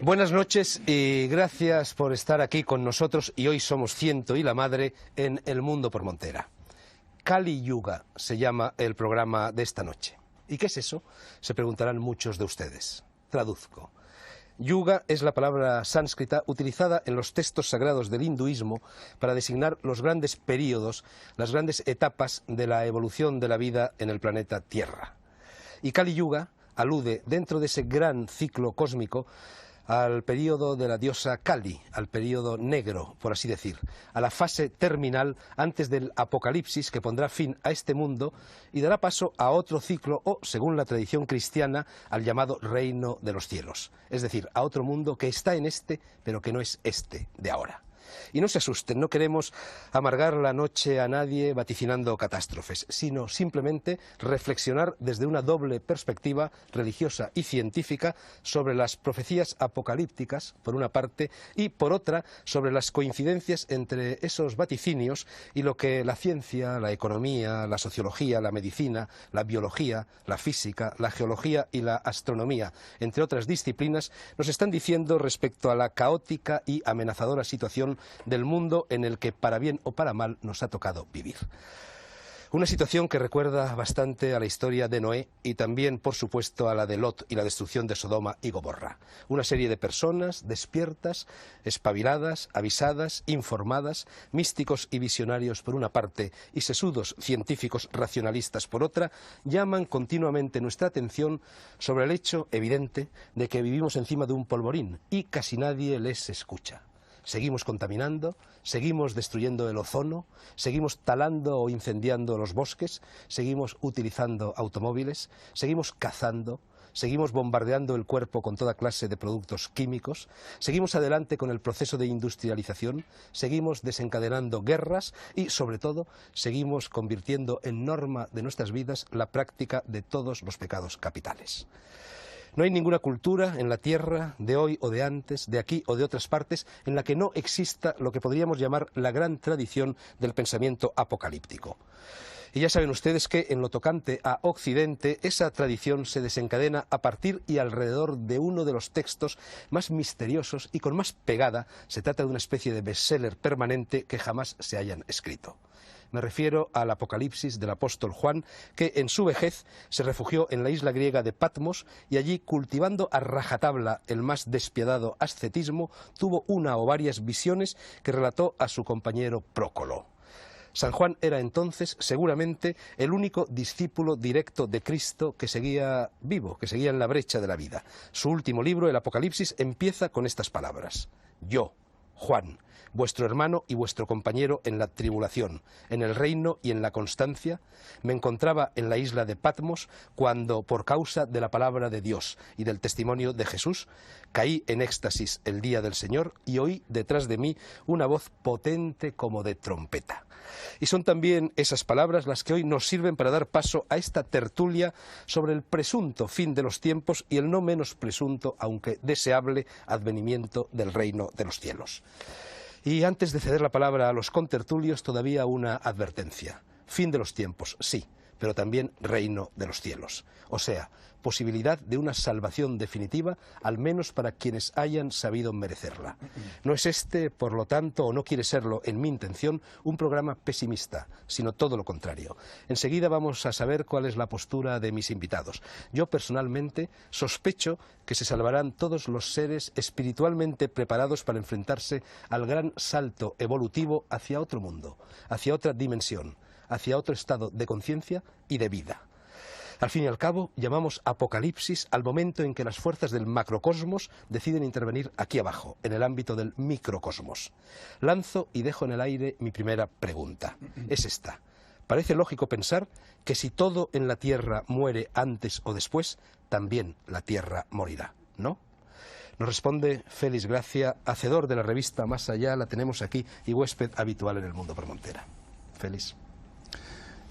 Buenas noches y gracias por estar aquí con nosotros, y hoy somos Ciento y la Madre en El Mundo por Montera. Kali Yuga se llama el programa de esta noche. ¿Y qué es eso?, se preguntarán muchos de ustedes. Traduzco. Yuga es la palabra sánscrita utilizada en los textos sagrados del hinduismo para designar los grandes períodos, las grandes etapas de la evolución de la vida en el planeta Tierra. Y Kali Yuga alude, dentro de ese gran ciclo cósmico, al periodo de la diosa Kali, al periodo negro, por así decir, a la fase terminal antes del apocalipsis que pondrá fin a este mundo y dará paso a otro ciclo o, según la tradición cristiana, al llamado reino de los cielos, es decir, a otro mundo que está en este, pero que no es este de ahora. Y no se asusten, no queremos amargar la noche a nadie vaticinando catástrofes, sino simplemente reflexionar desde una doble perspectiva religiosa y científica sobre las profecías apocalípticas, por una parte, y por otra, sobre las coincidencias entre esos vaticinios y lo que la ciencia, la economía, la sociología, la medicina, la biología, la física, la geología y la astronomía, entre otras disciplinas, nos están diciendo respecto a la caótica y amenazadora situación del mundo en el que, para bien o para mal, nos ha tocado vivir. Una situación que recuerda bastante a la historia de Noé y también, por supuesto, a la de Lot y la destrucción de Sodoma y Gomorra. Una serie de personas despiertas, espabiladas, avisadas, informadas, místicos y visionarios por una parte y sesudos científicos racionalistas por otra, llaman continuamente nuestra atención sobre el hecho evidente de que vivimos encima de un polvorín y casi nadie les escucha. Seguimos contaminando, seguimos destruyendo el ozono, seguimos talando o incendiando los bosques, seguimos utilizando automóviles, seguimos cazando, seguimos bombardeando el cuerpo con toda clase de productos químicos, seguimos adelante con el proceso de industrialización, seguimos desencadenando guerras y, sobre todo, seguimos convirtiendo en norma de nuestras vidas la práctica de todos los pecados capitales. No hay ninguna cultura en la Tierra, de hoy o de antes, de aquí o de otras partes, en la que no exista lo que podríamos llamar la gran tradición del pensamiento apocalíptico. Y ya saben ustedes que, en lo tocante a Occidente, esa tradición se desencadena a partir y alrededor de uno de los textos más misteriosos y con más pegada. Se trata de una especie de bestseller permanente que jamás se hayan escrito. Me refiero al Apocalipsis del apóstol Juan, que en su vejez se refugió en la isla griega de Patmos y allí, cultivando a rajatabla el más despiadado ascetismo, tuvo una o varias visiones que relató a su compañero Prócolo. San Juan era entonces, seguramente, el único discípulo directo de Cristo que seguía vivo, que seguía en la brecha de la vida. Su último libro, el Apocalipsis, empieza con estas palabras: Yo, Juan, vuestro hermano y vuestro compañero en la tribulación, en el reino y en la constancia, me encontraba en la isla de Patmos cuando, por causa de la palabra de Dios y del testimonio de Jesús, caí en éxtasis el día del Señor y oí detrás de mí una voz potente como de trompeta. Y son también esas palabras las que hoy nos sirven para dar paso a esta tertulia sobre el presunto fin de los tiempos y el no menos presunto, aunque deseable, advenimiento del reino de los cielos. Y antes de ceder la palabra a los contertulios, todavía una advertencia. Fin de los tiempos, sí, pero también reino de los cielos. O sea, posibilidad de una salvación definitiva, al menos para quienes hayan sabido merecerla. No es este, por lo tanto, o no quiere serlo en mi intención, un programa pesimista, sino todo lo contrario. Enseguida vamos a saber cuál es la postura de mis invitados. Yo personalmente sospecho que se salvarán todos los seres espiritualmente preparados para enfrentarse al gran salto evolutivo hacia otro mundo, hacia otra dimensión, hacia otro estado de conciencia y de vida. Al fin y al cabo, llamamos apocalipsis al momento en que las fuerzas del macrocosmos deciden intervenir aquí abajo, en el ámbito del microcosmos. Lanzo y dejo en el aire mi primera pregunta. Es esta. Parece lógico pensar que si todo en la Tierra muere antes o después, también la Tierra morirá, ¿no? Nos responde Félix Gracia, hacedor de la revista Más Allá, la tenemos aquí, y huésped habitual en El Mundo por Montera. Félix.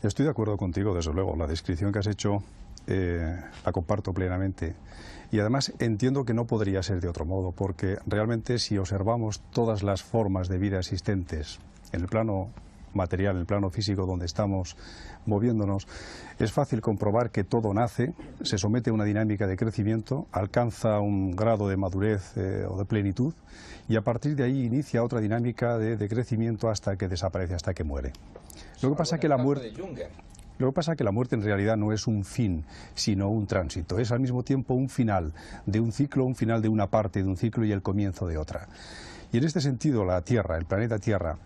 Estoy de acuerdo contigo, desde luego. La descripción que has hecho la comparto plenamente. Y además entiendo que no podría ser de otro modo, porque realmente si observamos todas las formas de vida existentes en el plano material, en el plano físico donde estamos moviéndonos, es fácil comprobar que todo nace, se somete a una dinámica de crecimiento, alcanza un grado de madurez o de plenitud y a partir de ahí inicia otra dinámica de crecimiento hasta que desaparece, hasta que muere. Lo que pasa es que la muerte... Lo que pasa es que la muerte en realidad no es un fin, sino un tránsito. Es al mismo tiempo un final de un ciclo, un final de una parte de un ciclo y el comienzo de otra. Y en este sentido la Tierra, el planeta Tierra,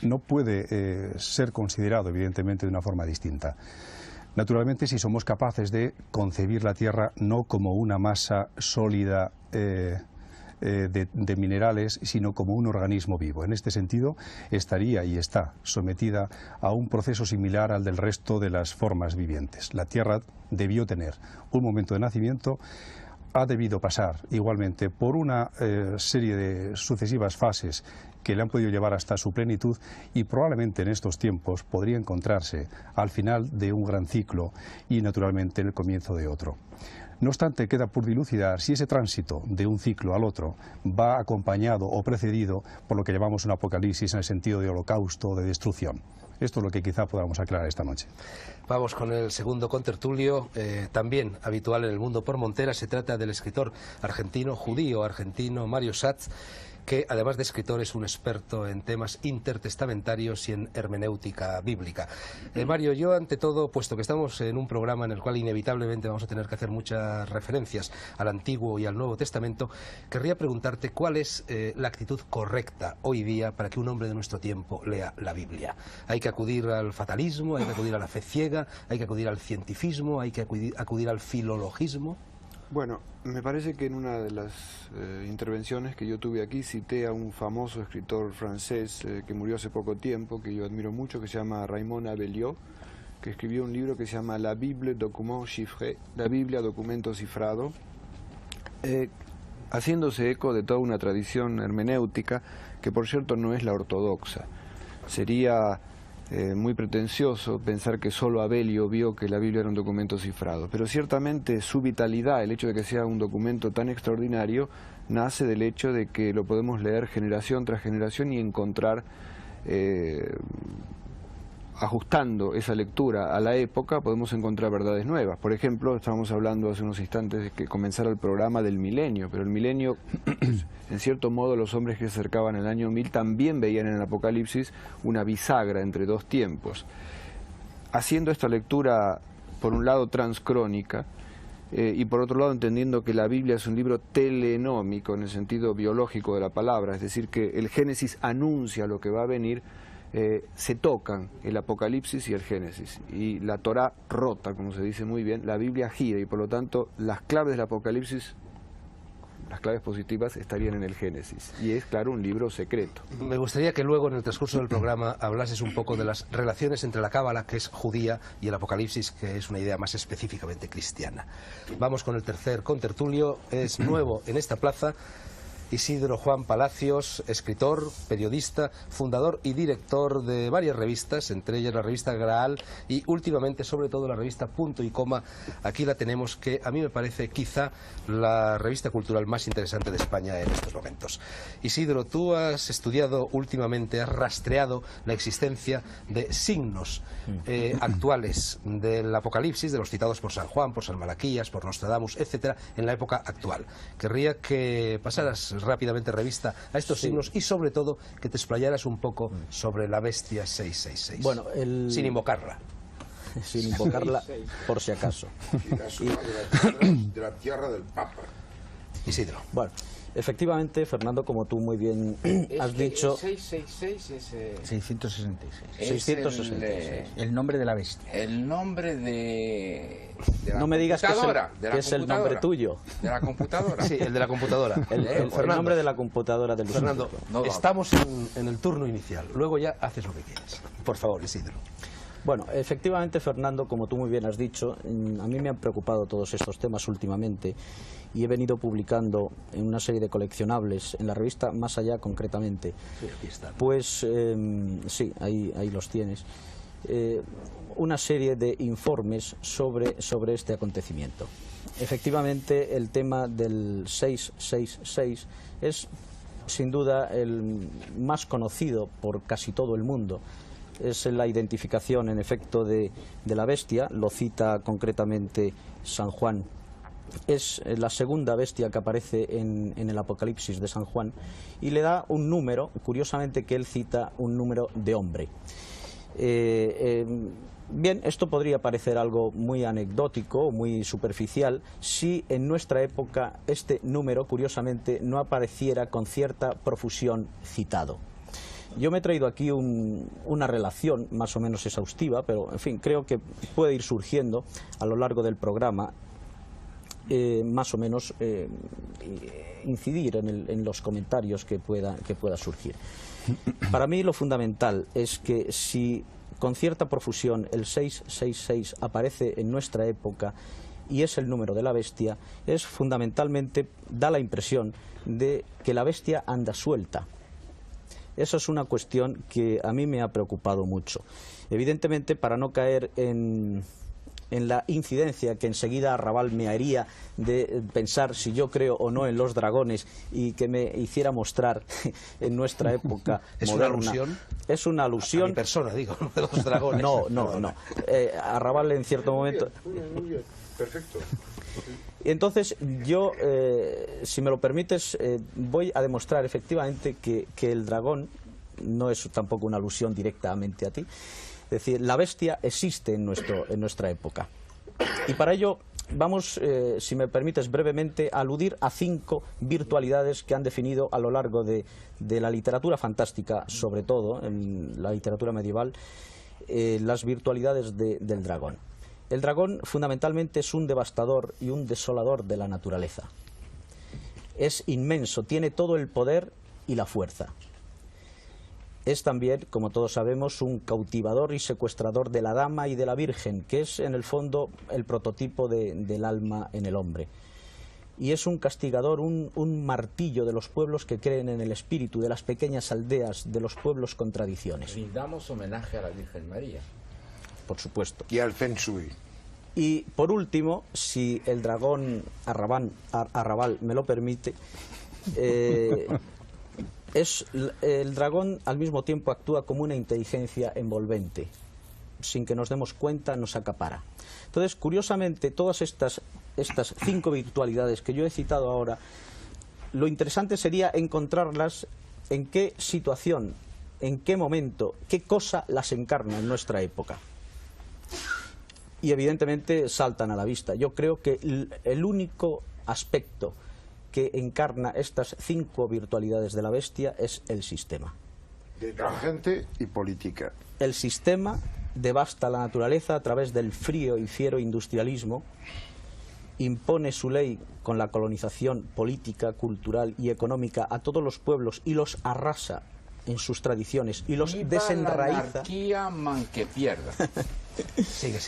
no puede ser considerado evidentemente de una forma distinta. Naturalmente, si somos capaces de concebir la Tierra no como una masa sólida de minerales, sino como un organismo vivo. En este sentido, estaría y está sometida a un proceso similar al del resto de las formas vivientes. La Tierra debió tener un momento de nacimiento, ha debido pasar igualmente por una serie de sucesivas fases que le han podido llevar hasta su plenitud y probablemente en estos tiempos podría encontrarse al final de un gran ciclo y naturalmente en el comienzo de otro. No obstante, queda por dilucidar si ese tránsito de un ciclo al otro va acompañado o precedido por lo que llamamos un apocalipsis en el sentido de holocausto o de destrucción. Esto es lo que quizá podamos aclarar esta noche. Vamos con el segundo contertulio, también habitual en el mundo por Montera. Se trata del escritor judío argentino Mario Schatz, que además de escritor es un experto en temas intertestamentarios y en hermenéutica bíblica. Mario, yo ante todo, puesto que estamos en un programa en el cual inevitablemente vamos a tener que hacer muchas referencias al Antiguo y al Nuevo Testamento, querría preguntarte cuál es la actitud correcta hoy día para que un hombre de nuestro tiempo lea la Biblia. ¿Hay que acudir al fatalismo, hay que acudir a la fe ciega, hay que acudir al cientificismo, hay que acudir al filologismo? Bueno, me parece que en una de las intervenciones que yo tuve aquí cité a un famoso escritor francés que murió hace poco tiempo, que yo admiro mucho, que se llama Raymond Abelliot, que escribió un libro que se llama La Bible Document Chiffré, la Biblia Documento Cifrado, haciéndose eco de toda una tradición hermenéutica que por cierto no es la ortodoxa. Sería muy pretencioso pensar que solo Abelio vio que la Biblia era un documento cifrado, pero ciertamente su vitalidad, el hecho de que sea un documento tan extraordinario, nace del hecho de que lo podemos leer generación tras generación y encontrar, ajustando esa lectura a la época, podemos encontrar verdades nuevas. Por ejemplo, estábamos hablando hace unos instantes de que comenzara el programa del milenio, pero el milenio, en cierto modo, los hombres que se acercaban al año 1000 también veían en el Apocalipsis una bisagra entre dos tiempos. Haciendo esta lectura, por un lado, transcrónica, y por otro lado entendiendo que la Biblia es un libro telenómico en el sentido biológico de la palabra, es decir, que el Génesis anuncia lo que va a venir, se tocan el Apocalipsis y el Génesis, y la Torá rota, como se dice muy bien, la Biblia gira, y por lo tanto las claves del Apocalipsis, las claves positivas, estarían en el Génesis, y es claro un libro secreto. Me gustaría que luego en el transcurso del programa hablases un poco de las relaciones entre la Cábala, que es judía, y el Apocalipsis, que es una idea más específicamente cristiana. Vamos con el tercer contertulio, es nuevo en esta plaza. Isidro Juan Palacios, escritor, periodista, fundador y director de varias revistas, entre ellas la revista Graal y últimamente sobre todo la revista Punto y Coma. Aquí la tenemos, que a mí me parece quizá la revista cultural más interesante de España en estos momentos. Isidro, tú has estudiado últimamente, has rastreado la existencia de signos actuales del Apocalipsis, de los citados por San Juan, por San Malaquías, por Nostradamus, etcétera, en la época actual. Querría que pasaras rápidamente revista a estos signos y sobre todo que te explayaras un poco sobre la bestia 666. Bueno, sin invocarla. Sin invocarla, por si acaso. De la tierra del Papa. Isidro. Bueno, efectivamente, Fernando, como tú muy bien has dicho... El 666 es... 666. 666. El nombre de la bestia. El nombre de la no me digas que es el nombre tuyo. De la computadora. Sí, el de la computadora. El nombre de la computadora del Fernando, no, estamos en el turno inicial. Luego ya haces lo que quieres. Por favor, Isidro. Bueno, efectivamente, Fernando, como tú muy bien has dicho, a mí me han preocupado todos estos temas últimamente y he venido publicando en una serie de coleccionables, en la revista Más Allá concretamente. Sí, aquí está. Pues sí, ahí los tienes. Una serie de informes sobre este acontecimiento. Efectivamente, el tema del 666 es sin duda el más conocido por casi todo el mundo. es la identificación en efecto de la bestia, lo cita concretamente San Juan. Es la segunda bestia que aparece en el Apocalipsis de San Juan y le da un número, curiosamente que él cita un número de hombre. Bien, esto podría parecer algo muy anecdótico, muy superficial, si en nuestra época este número, curiosamente, no apareciera con cierta profusión citado. Yo me he traído aquí una relación más o menos exhaustiva, pero en fin, creo que puede ir surgiendo a lo largo del programa, más o menos incidir en los comentarios que pueda surgir. Para mí lo fundamental es que si con cierta profusión el 666 aparece en nuestra época y es el número de la bestia, es fundamentalmente, da la impresión de que la bestia anda suelta. Esa es una cuestión que a mí me ha preocupado mucho. Evidentemente, para no caer en la incidencia que enseguida Arrabal me haría de pensar si yo creo o no en los dragones y que me hiciera mostrar en nuestra época ¿Es moderna. una alusión? Es una alusión. A mi persona, digo, no de los dragones. No. Arrabal en cierto momento. Muy bien. Perfecto. Entonces yo, si me lo permites, voy a demostrar efectivamente que el dragón no es tampoco una alusión directamente a ti. Es decir, la bestia existe en nuestra época. Y para ello vamos, si me permites brevemente, a aludir a 5 virtualidades que han definido a lo largo de la literatura fantástica, sobre todo en la literatura medieval, las virtualidades del dragón. El dragón fundamentalmente es un devastador y un desolador de la naturaleza. Es inmenso, tiene todo el poder y la fuerza. Es también, como todos sabemos, un cautivador y secuestrador de la dama y de la virgen, que es en el fondo el prototipo del alma en el hombre. Y es un castigador, un martillo de los pueblos que creen en el espíritu, de las pequeñas aldeas, de los pueblos con tradiciones. Rindamos homenaje a la Virgen María. Por supuesto. Y al Feng Shui. Y por último, si el dragón Arrabal me lo permite, el dragón al mismo tiempo actúa como una inteligencia envolvente. Sin que nos demos cuenta, nos acapara. Entonces, curiosamente, todas estas 5 virtualidades que yo he citado ahora, lo interesante sería encontrarlas en qué situación, en qué momento, qué cosa las encarna en nuestra época. Y evidentemente saltan a la vista. Yo creo que el único aspecto que encarna estas 5 virtualidades de la bestia es el sistema. De la gente y política. El sistema devasta la naturaleza a través del frío y fiero industrialismo, impone su ley con la colonización política, cultural y económica a todos los pueblos y los arrasa en sus tradiciones y los desenraiza. La anarquía, man que pierda. Sigue.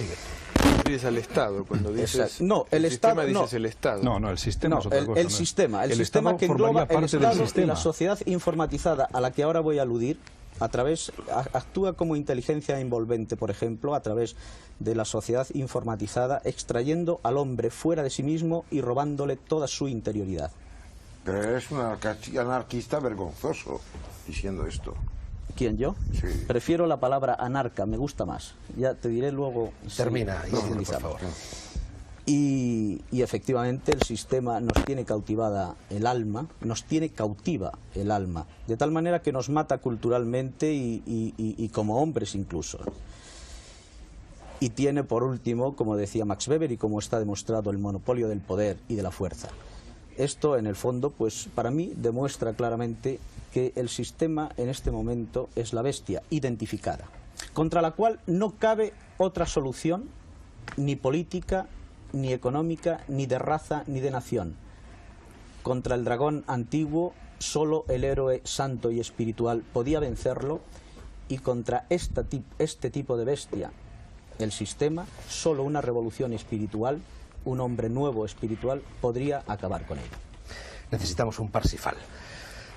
Dices al Estado, cuando dices no, el sistema Estado, dices el Estado. No, el sistema es otra cosa. El sistema que engloba el Estado y la sociedad informatizada a la que ahora voy a aludir, actúa como inteligencia envolvente, por ejemplo, a través de la sociedad informatizada, extrayendo al hombre fuera de sí mismo y robándole toda su interioridad. Pero eres un anarquista vergonzoso diciendo esto. ¿Quién, yo? Sí. Prefiero la palabra anarca, me gusta más. Ya te diré luego. Termina, si por utilizamos. favor. Y efectivamente el sistema nos tiene cautivada el alma, nos tiene cautiva el alma, de tal manera que nos mata culturalmente y como hombres incluso. Y tiene por último, como decía Max Weber y como está demostrado, el monopolio del poder y de la fuerza. Esto en el fondo, pues para mí demuestra claramente que el sistema en este momento es la bestia identificada, contra la cual no cabe otra solución, ni política, ni económica, ni de raza, ni de nación. Contra el dragón antiguo, solo el héroe santo y espiritual podía vencerlo, y contra este tipo de bestia, el sistema, solo una revolución espiritual, un hombre nuevo espiritual, podría acabar con ello. Necesitamos un Parsifal.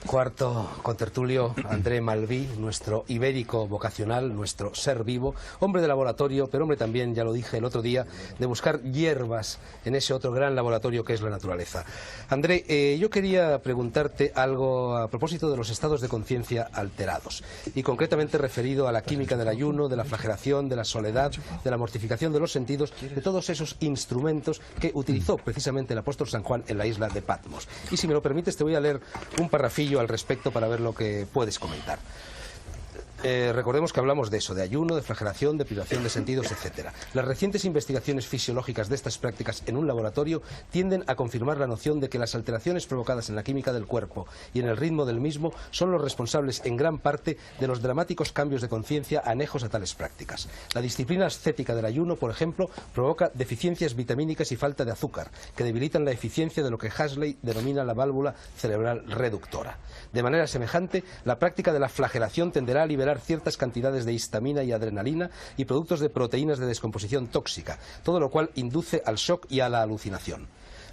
Cuarto contertulio, André Malví, nuestro ibérico vocacional, nuestro ser vivo, hombre de laboratorio, pero hombre también, ya lo dije el otro día, de buscar hierbas en ese otro gran laboratorio que es la naturaleza. André, yo quería preguntarte algo a propósito de los estados de conciencia alterados, y concretamente referido a la química del ayuno, de la flagelación, de la soledad, de la mortificación de los sentidos, de todos esos instrumentos que utilizó precisamente el apóstol San Juan en la isla de Patmos. Y si me lo permites, te voy a leer un parrafillo al respecto para ver lo que puedes comentar. Recordemos que hablamos de eso, de ayuno, de flagelación, de privación de sentidos, etc. Las recientes investigaciones fisiológicas de estas prácticas en un laboratorio tienden a confirmar la noción de que las alteraciones provocadas en la química del cuerpo y en el ritmo del mismo son los responsables en gran parte de los dramáticos cambios de conciencia anejos a tales prácticas. La disciplina ascética del ayuno, por ejemplo, provoca deficiencias vitamínicas y falta de azúcar, que debilitan la eficiencia de lo que Huxley denomina la válvula cerebral reductora. De manera semejante, la práctica de la flagelación tenderá a liberar ciertas cantidades de histamina y adrenalina y productos de proteínas de descomposición tóxica, todo lo cual induce al shock y a la alucinación.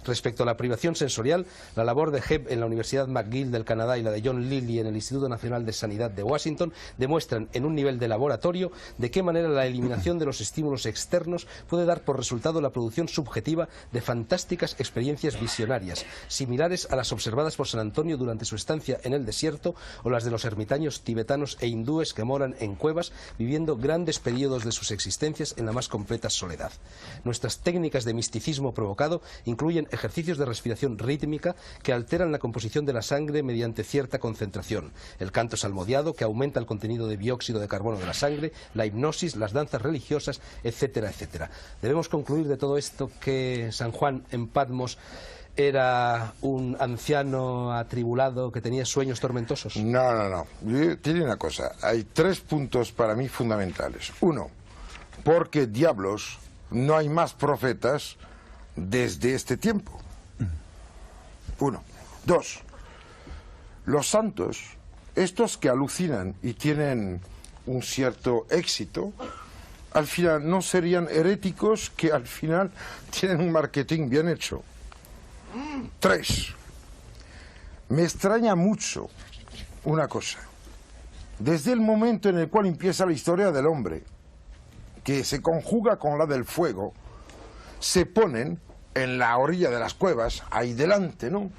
Respecto a la privación sensorial, la labor de Hebb en la Universidad McGill del Canadá y la de John Lilly en el Instituto Nacional de Sanidad de Washington demuestran en un nivel de laboratorio de qué manera la eliminación de los estímulos externos puede dar por resultado la producción subjetiva de fantásticas experiencias visionarias, similares a las observadas por San Antonio durante su estancia en el desierto o las de los ermitaños tibetanos e hindúes que moran en cuevas viviendo grandes periodos de sus existencias en la más completa soledad. Nuestras técnicas de misticismo provocado incluyen ejercicios de respiración rítmica que alteran la composición de la sangre mediante cierta concentración, el canto salmodiado que aumenta el contenido de dióxido de carbono de la sangre, la hipnosis, las danzas religiosas, etcétera, etcétera. Debemos concluir de todo esto que San Juan en Patmos era un anciano atribulado que tenía sueños tormentosos. No. Tiene una cosa, hay 3 puntos para mí fundamentales. 1, porque diablos no hay más profetas desde este tiempo. 1. 2. Los santos, estos que alucinan y tienen un cierto éxito, al final no serían heréticos que al final tienen un marketing bien hecho. 3. Me extraña mucho una cosa. Desde el momento en el cual empieza la historia del hombre, que se conjuga con la del fuego, se ponen en la orilla de las cuevas, ahí delante, ¿no?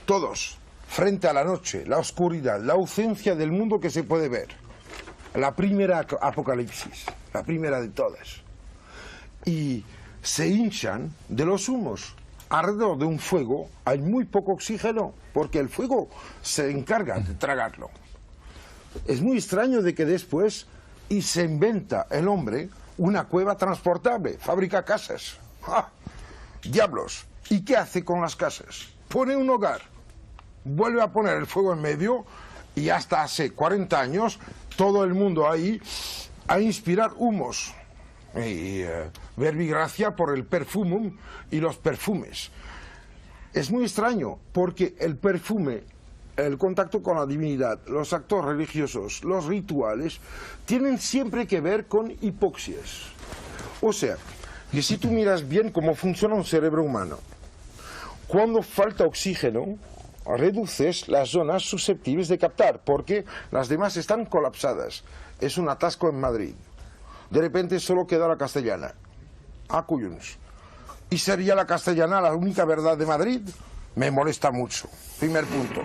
Todos, frente a la noche, la oscuridad, la ausencia del mundo que se puede ver. La primera apocalipsis, la primera de todas. Y se hinchan de los humos. Alrededor de un fuego hay muy poco oxígeno, porque el fuego se encarga de tragarlo. Es muy extraño de que después, y se inventa el hombre una cueva transportable, fabrica casas. ¡Ah! Diablos. ¿Y qué hace con las casas? Pone un hogar, vuelve a poner el fuego en medio y hasta hace 40 años todo el mundo ahí a inspirar humos y verbigracia por el perfumum y los perfumes. Es muy extraño porque el perfume, el contacto con la divinidad, los actos religiosos, los rituales, tienen siempre que ver con hipoxias. O sea, que si tú miras bien cómo funciona un cerebro humano, cuando falta oxígeno, reduces las zonas susceptibles de captar, porque las demás están colapsadas. Es un atasco en Madrid. De repente solo queda la castellana. Acuyuns. ¿Y sería la castellana la única verdad de Madrid? Me molesta mucho. Primer punto.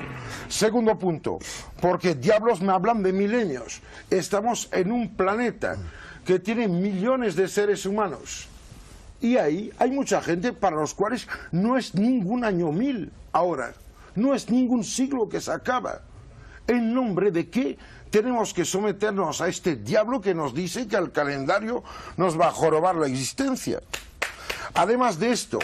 Segundo punto, porque diablos me hablan de milenios. Estamos en un planeta que tiene millones de seres humanos. Y ahí hay mucha gente para los cuales no es ningún año 1000 ahora. No es ningún siglo que se acaba. ¿En nombre de qué tenemos que someternos a este diablo que nos dice que el calendario nos va a jorobar la existencia? Además de esto,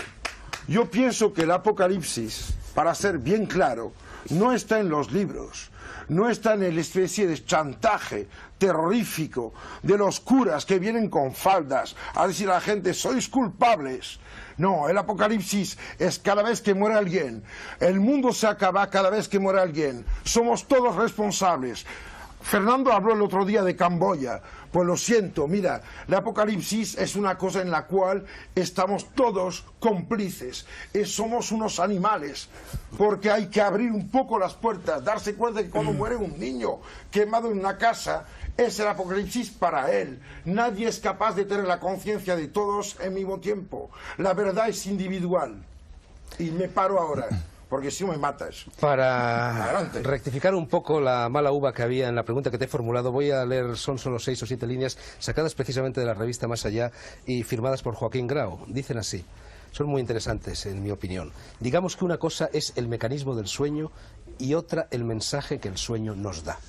yo pienso que el Apocalipsis, para ser bien claro, no está en los libros, no está en la especie de chantaje terrorífico de los curas que vienen con faldas a decir a la gente, sois culpables. No, el Apocalipsis es cada vez que muere alguien. El mundo se acaba cada vez que muere alguien. Somos todos responsables. Fernando habló el otro día de Camboya. Pues lo siento, mira, la apocalipsis es una cosa en la cual estamos todos cómplices. Somos unos animales, porque hay que abrir un poco las puertas, darse cuenta que cuando muere un niño quemado en una casa, es el apocalipsis para él. Nadie es capaz de tener la conciencia de todos al mismo tiempo. La verdad es individual. Y me paro ahora, porque si no me matas. Para Adelante. rectificar un poco la mala uva que había en la pregunta que te he formulado, voy a leer, son solo 6 o 7 líneas sacadas precisamente de la revista Más Allá y firmadas por Joaquín Grau. Dicen así, son muy interesantes en mi opinión. Digamos que una cosa es el mecanismo del sueño y otra el mensaje que el sueño nos da.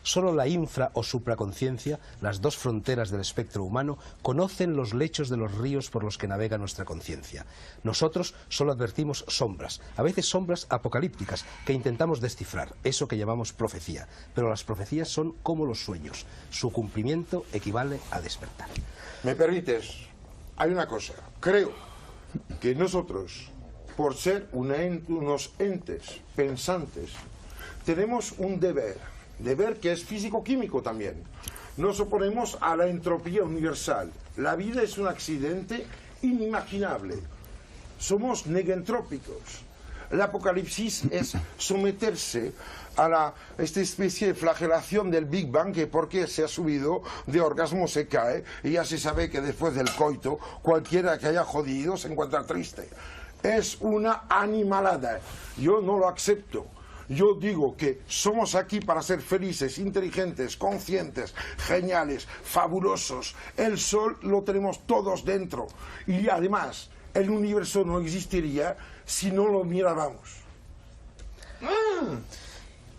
Solo la infra o supraconciencia, las dos fronteras del espectro humano, conocen los lechos de los ríos por los que navega nuestra conciencia. Nosotros solo advertimos sombras, a veces sombras apocalípticas, que intentamos descifrar, eso que llamamos profecía. Pero las profecías son como los sueños, su cumplimiento equivale a despertar. ¿Me permites? Hay una cosa, creo que nosotros, por ser unos entes pensantes, tenemos un deber que es físico-químico también. Nos oponemos a la entropía universal. La vida es un accidente inimaginable. Somos negentrópicos. El apocalipsis es someterse a esta especie de flagelación del Big Bang, que porque se ha subido de orgasmo se cae, y ya se sabe que después del coito cualquiera que haya jodido se encuentra triste. Es una animalada. Yo no lo acepto. Yo digo que somos aquí para ser felices, inteligentes, conscientes, geniales, fabulosos. El sol lo tenemos todos dentro. Y además, el universo no existiría si no lo miráramos.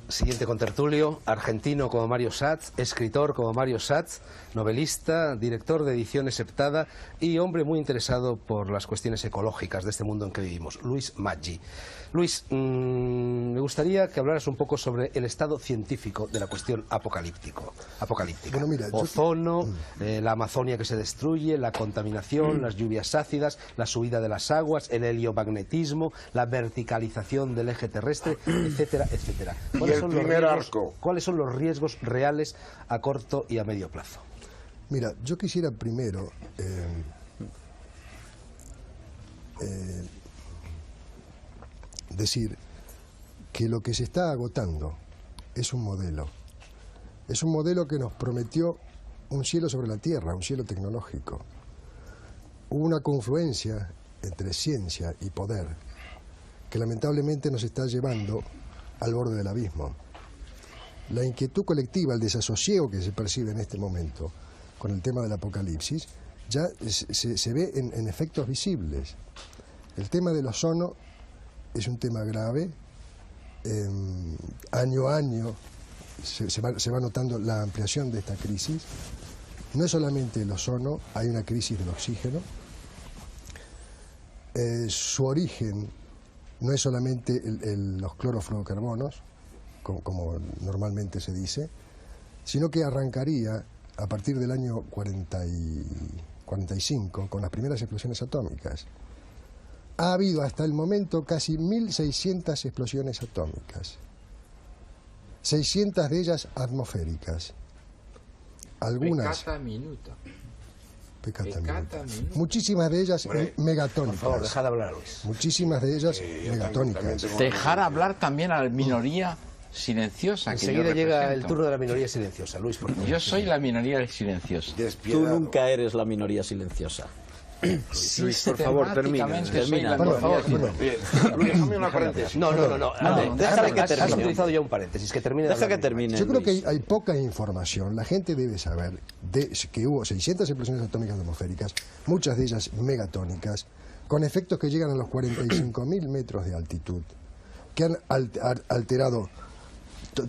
Siguiente contertulio, argentino como Mario Satz, escritor como Mario Satz, novelista, director de Ediciones Septada y hombre muy interesado por las cuestiones ecológicas de este mundo en que vivimos, Luis Maggi. Luis, me gustaría que hablaras un poco sobre el estado científico de la cuestión apocalíptica. Bueno, mira, Ozono, la Amazonia que se destruye, la contaminación, las lluvias ácidas, la subida de las aguas, el heliomagnetismo, la verticalización del eje terrestre, etcétera, etcétera. ¿Cuáles son los riesgos reales a corto y a medio plazo? Mira, yo quisiera primero decir que lo que se está agotando es un modelo. Es un modelo que nos prometió un cielo sobre la tierra, un cielo tecnológico. Hubo una confluencia entre ciencia y poder que lamentablemente nos está llevando al borde del abismo. La inquietud colectiva, el desasosiego que se percibe en este momento con el tema del apocalipsis, ya se ve en efectos visibles. El tema del ozono es un tema grave. Año a año se va notando la ampliación de esta crisis. No es solamente el ozono, hay una crisis del oxígeno. Su origen no es solamente los clorofluorocarbonos, como normalmente se dice, sino que arrancaría a partir del año 45 con las primeras explosiones atómicas. Ha habido hasta el momento casi 1.600 explosiones atómicas, 600 de ellas atmosféricas, algunas... Peccata minuta. Muchísimas de ellas megatónicas. Por favor, dejad hablar, Luis. Muchísimas de ellas megatónicas. Dejar hablar también a la minoría silenciosa. Enseguida llega el turno de la minoría silenciosa. Luis, por favor. Yo soy la minoría silenciosa. Tú nunca eres la minoría silenciosa. Luis, por favor, termina. Por favor, Déjame una paréntesis. No. Déjale que termine. Has utilizado ya un paréntesis, que termine. Deja que termine. Yo creo que hay poca información. La gente debe saber que hubo 600 explosiones atómicas atmosféricas, muchas de ellas megatónicas, con efectos que llegan a los 45.000 metros de altitud, que han alterado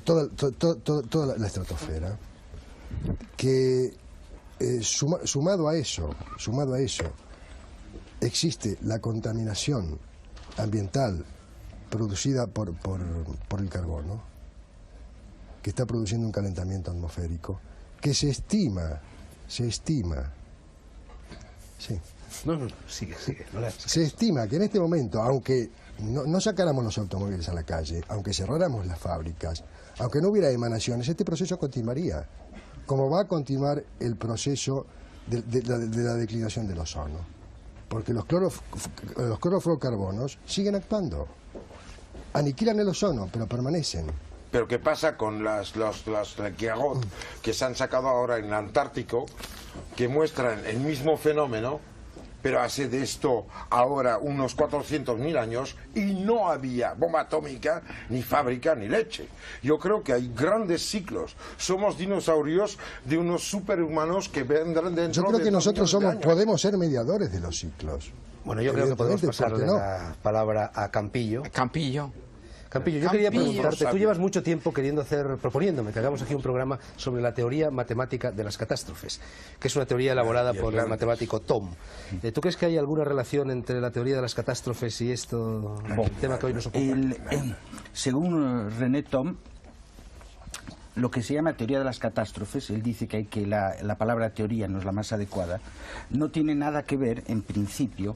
toda la estratosfera, que sumado a eso, existe la contaminación ambiental producida por el carbono, que está produciendo un calentamiento atmosférico, que se estima, sí, No, sigue. Se estima que en este momento, aunque no sacáramos los automóviles a la calle, aunque cerráramos las fábricas, aunque no hubiera emanaciones, este proceso continuaría, como va a continuar el proceso de la declinación del ozono, porque los clorofluorocarbonos siguen actuando, aniquilan el ozono, pero permanecen. Pero ¿qué pasa con las Guiagot que se han sacado ahora en el Antártico, que muestran el mismo fenómeno, pero hace de esto ahora unos 400.000 años y no había bomba atómica, ni fábrica, ni leche? Yo creo que hay grandes ciclos. Somos dinosaurios de unos superhumanos que vendrán dentro de... Yo creo que nosotros millones de años. podemos ser mediadores de los ciclos. Bueno, yo creo que podemos pasarle la palabra a Campillo. Campillo. Campillo, yo quería preguntarte, tú llevas mucho tiempo proponiéndome que hagamos aquí un programa sobre la teoría matemática de las catástrofes, que es una teoría elaborada por el matemático Thom. ¿Tú crees que hay alguna relación entre la teoría de las catástrofes y esto, el tema que hoy nos ocupa? Según René Thom, lo que se llama teoría de las catástrofes, él dice que la palabra teoría no es la más adecuada, no tiene nada que ver, en principio,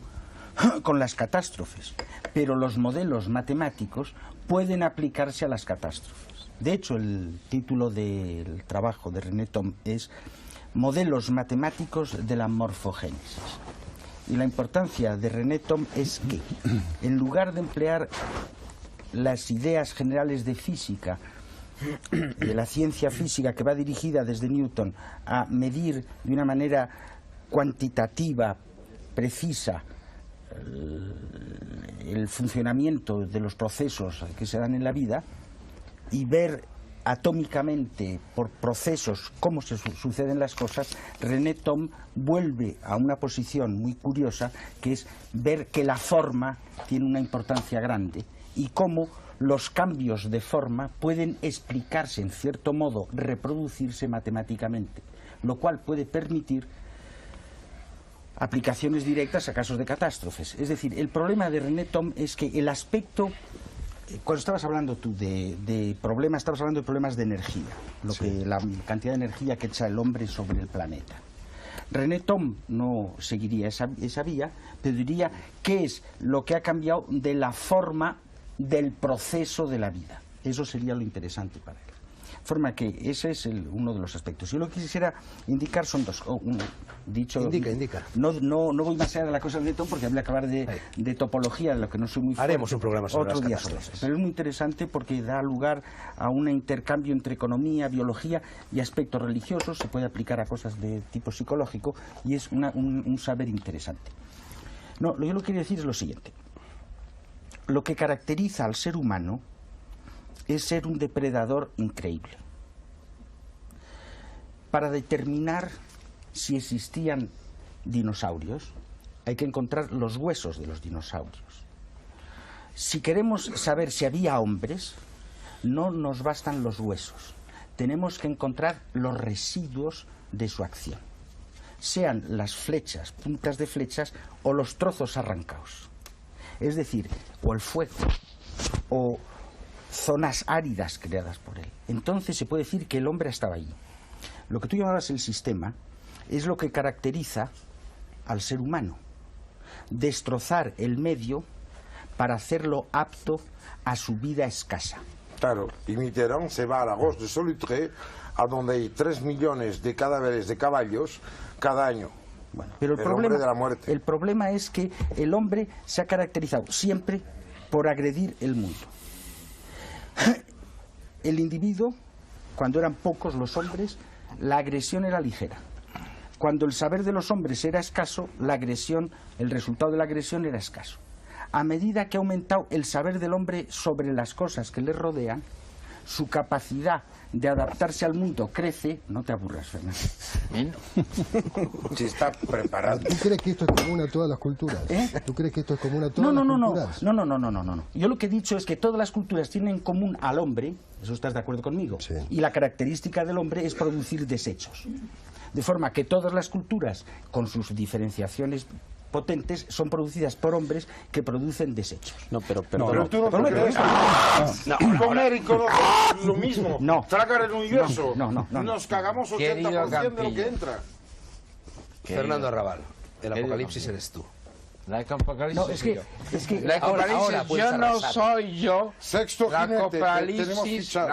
con las catástrofes, pero los modelos matemáticos pueden aplicarse a las catástrofes. De hecho, el título del trabajo de René Thom es Modelos matemáticos de la morfogénesis. Y la importancia de René Thom es que, en lugar de emplear las ideas generales de física, de la ciencia física que va dirigida desde Newton a medir de una manera cuantitativa, precisa, el funcionamiento de los procesos que se dan en la vida y ver atómicamente por procesos cómo se suceden las cosas, René Thom vuelve a una posición muy curiosa, que es ver que la forma tiene una importancia grande y cómo los cambios de forma pueden explicarse, en cierto modo, reproducirse matemáticamente, lo cual puede permitir aplicaciones directas a casos de catástrofes. Es decir, el problema de René Thom es que el aspecto, cuando estabas hablando tú de problemas, estabas hablando de problemas de energía, la cantidad de energía que echa el hombre sobre el planeta. René Thom no seguiría esa vía, pero diría qué es lo que ha cambiado de la forma del proceso de la vida. Eso sería lo interesante para él. De forma que ese es uno de los aspectos. Yo lo que quisiera indicar son dos. Indica. No voy más allá de la cosa de Thom porque habría que hablar de topología, de lo que no soy muy fuerte. Haremos un programa sobre otro las día catástrofes. Pero es muy interesante porque da lugar a un intercambio entre economía, biología y aspectos religiosos. Se puede aplicar a cosas de tipo psicológico y es un saber interesante. No, yo lo que quiero decir es lo siguiente. Lo que caracteriza al ser humano es ser un depredador increíble. Para determinar si existían dinosaurios, hay que encontrar los huesos de los dinosaurios. Si queremos saber si había hombres, no nos bastan los huesos. Tenemos que encontrar los residuos de su acción, sean las flechas, puntas de flechas, o los trozos arrancados. Es decir, o el fuego, o zonas áridas creadas por él. Entonces se puede decir que el hombre estaba allí. Lo que tú llamabas el sistema es lo que caracteriza al ser humano. Destrozar el medio para hacerlo apto a su vida escasa. Claro, y Mitterrand se va a la Roche de Solutré, a donde hay 3 millones de cadáveres de caballos cada año. Bueno, pero hombre de la muerte. El problema es que el hombre se ha caracterizado siempre por agredir el mundo. El individuo, cuando eran pocos los hombres, la agresión era ligera. Cuando el saber de los hombres era escaso, la agresión, el resultado de la agresión era escaso. A medida que ha aumentado el saber del hombre sobre las cosas que le rodean, su capacidad de adaptarse al mundo crece. No te aburras, Fernando. Si está preparado. ¿Tú crees que esto es común a todas las culturas? ¿Tú crees que esto es común a todas las culturas? No. Yo lo que he dicho es que todas las culturas tienen en común al hombre, ¿eso estás de acuerdo conmigo? Sí. Y la característica del hombre es producir desechos. De forma que todas las culturas, con sus diferenciaciones potentes, son producidas por hombres que producen desechos. Pero tú no crees. Comer y conocer lo mismo. No. Tragar el universo. No. Nos cagamos 80% de lo que entra. Fernando Arrabal. El apocalipsis eres tú. La apocalipsis No, es que la apocalipsis ahora puedes yo no arrasar. soy yo. Sexto La jinete, tenemos apocalipsis, fichado.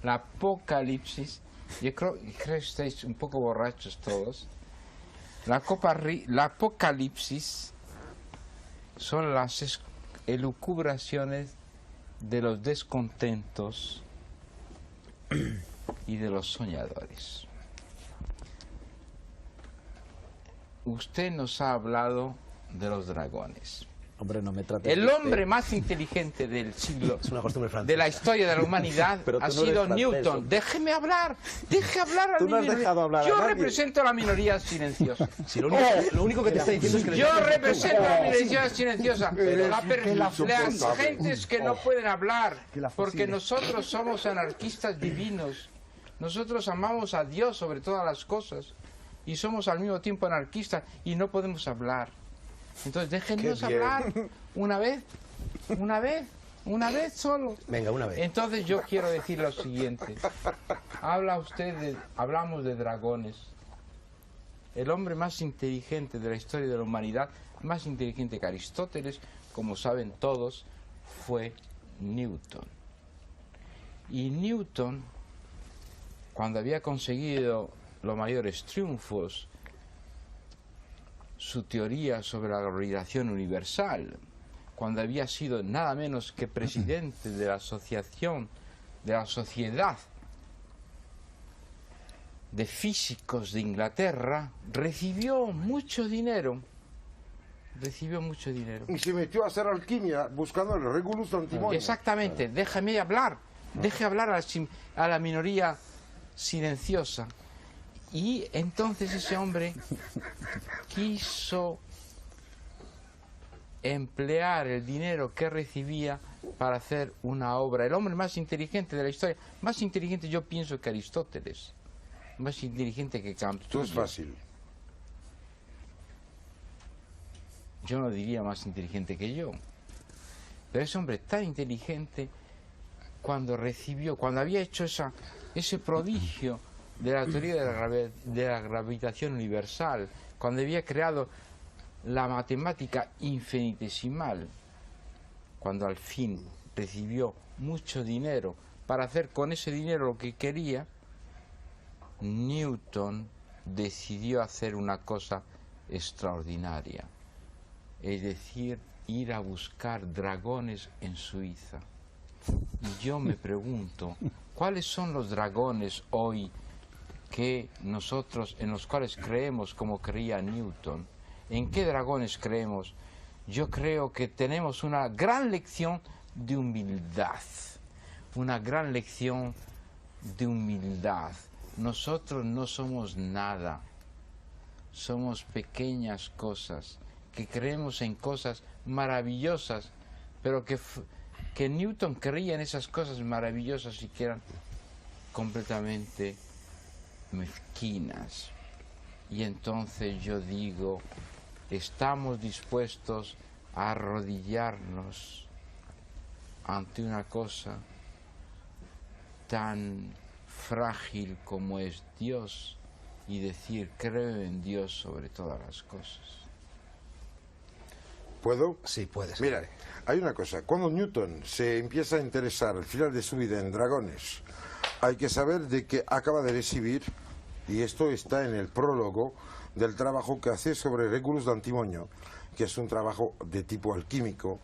la apocalipsis. Yo creo que estáis un poco borrachos todos. La apocalipsis son las elucubraciones de los descontentos y de los soñadores. Usted nos ha hablado de los dragones. Hombre, no me trates El de hombre usted. más inteligente del siglo, Es una costumbre francesa. de la historia de la humanidad, Pero tú ha no eres sido francés, Newton. hombre. Déjeme hablar, deje hablar a Tú mi no has minoría. dejado hablar a Yo nadie. represento a la minoría silenciosa. Si lo único que te está diciendo es que... Yo represento a la minoría silenciosa. Las gentes que no pueden hablar, porque nosotros somos anarquistas divinos. Nosotros amamos a Dios sobre todas las cosas y somos al mismo tiempo anarquistas y no podemos hablar. Entonces déjennos hablar una vez solo. Venga, una vez. Entonces yo quiero decir lo siguiente. Hablamos de dragones. El hombre más inteligente de la historia de la humanidad, más inteligente que Aristóteles, como saben todos, fue Newton. Y Newton, cuando había conseguido los mayores triunfos, su teoría sobre la gravitación universal, cuando había sido nada menos que presidente de la asociación, de la Sociedad de Físicos de Inglaterra, recibió mucho dinero. Y se metió a hacer alquimia buscando el Regulus d'Antimonio. Exactamente, déjame hablar, deje hablar a la minoría silenciosa. Y entonces ese hombre quiso emplear el dinero que recibía para hacer una obra. El hombre más inteligente de la historia, más inteligente yo pienso que Aristóteles, más inteligente que Kant. Esto es fácil. Yo no diría más inteligente que yo. Pero ese hombre tan inteligente, cuando había hecho ese prodigio de la teoría de la gravitación universal, cuando había creado la matemática infinitesimal, cuando al fin recibió mucho dinero para hacer con ese dinero lo que quería, Newton decidió hacer una cosa extraordinaria, es decir, ir a buscar dragones en Suiza. Y yo me pregunto, ¿cuáles son los dragones hoy que nosotros, en los cuales creemos como creía Newton? ¿En qué dragones creemos? Yo creo que tenemos una gran lección de humildad, una gran lección de humildad. Nosotros no somos nada, somos pequeñas cosas, que creemos en cosas maravillosas, pero que Newton creía en esas cosas maravillosas y que eran completamente mezquinas. Y entonces yo digo, estamos dispuestos a arrodillarnos ante una cosa tan frágil como es Dios y decir, creo en Dios sobre todas las cosas. ¿Puedo? Sí, puedes. Mira, hay una cosa. Cuando Newton se empieza a interesar al final de su vida en dragones, hay que saber de que acaba de recibir, y esto está en el prólogo del trabajo que hace sobre Regulus d'Antimonio, que es un trabajo de tipo alquímico,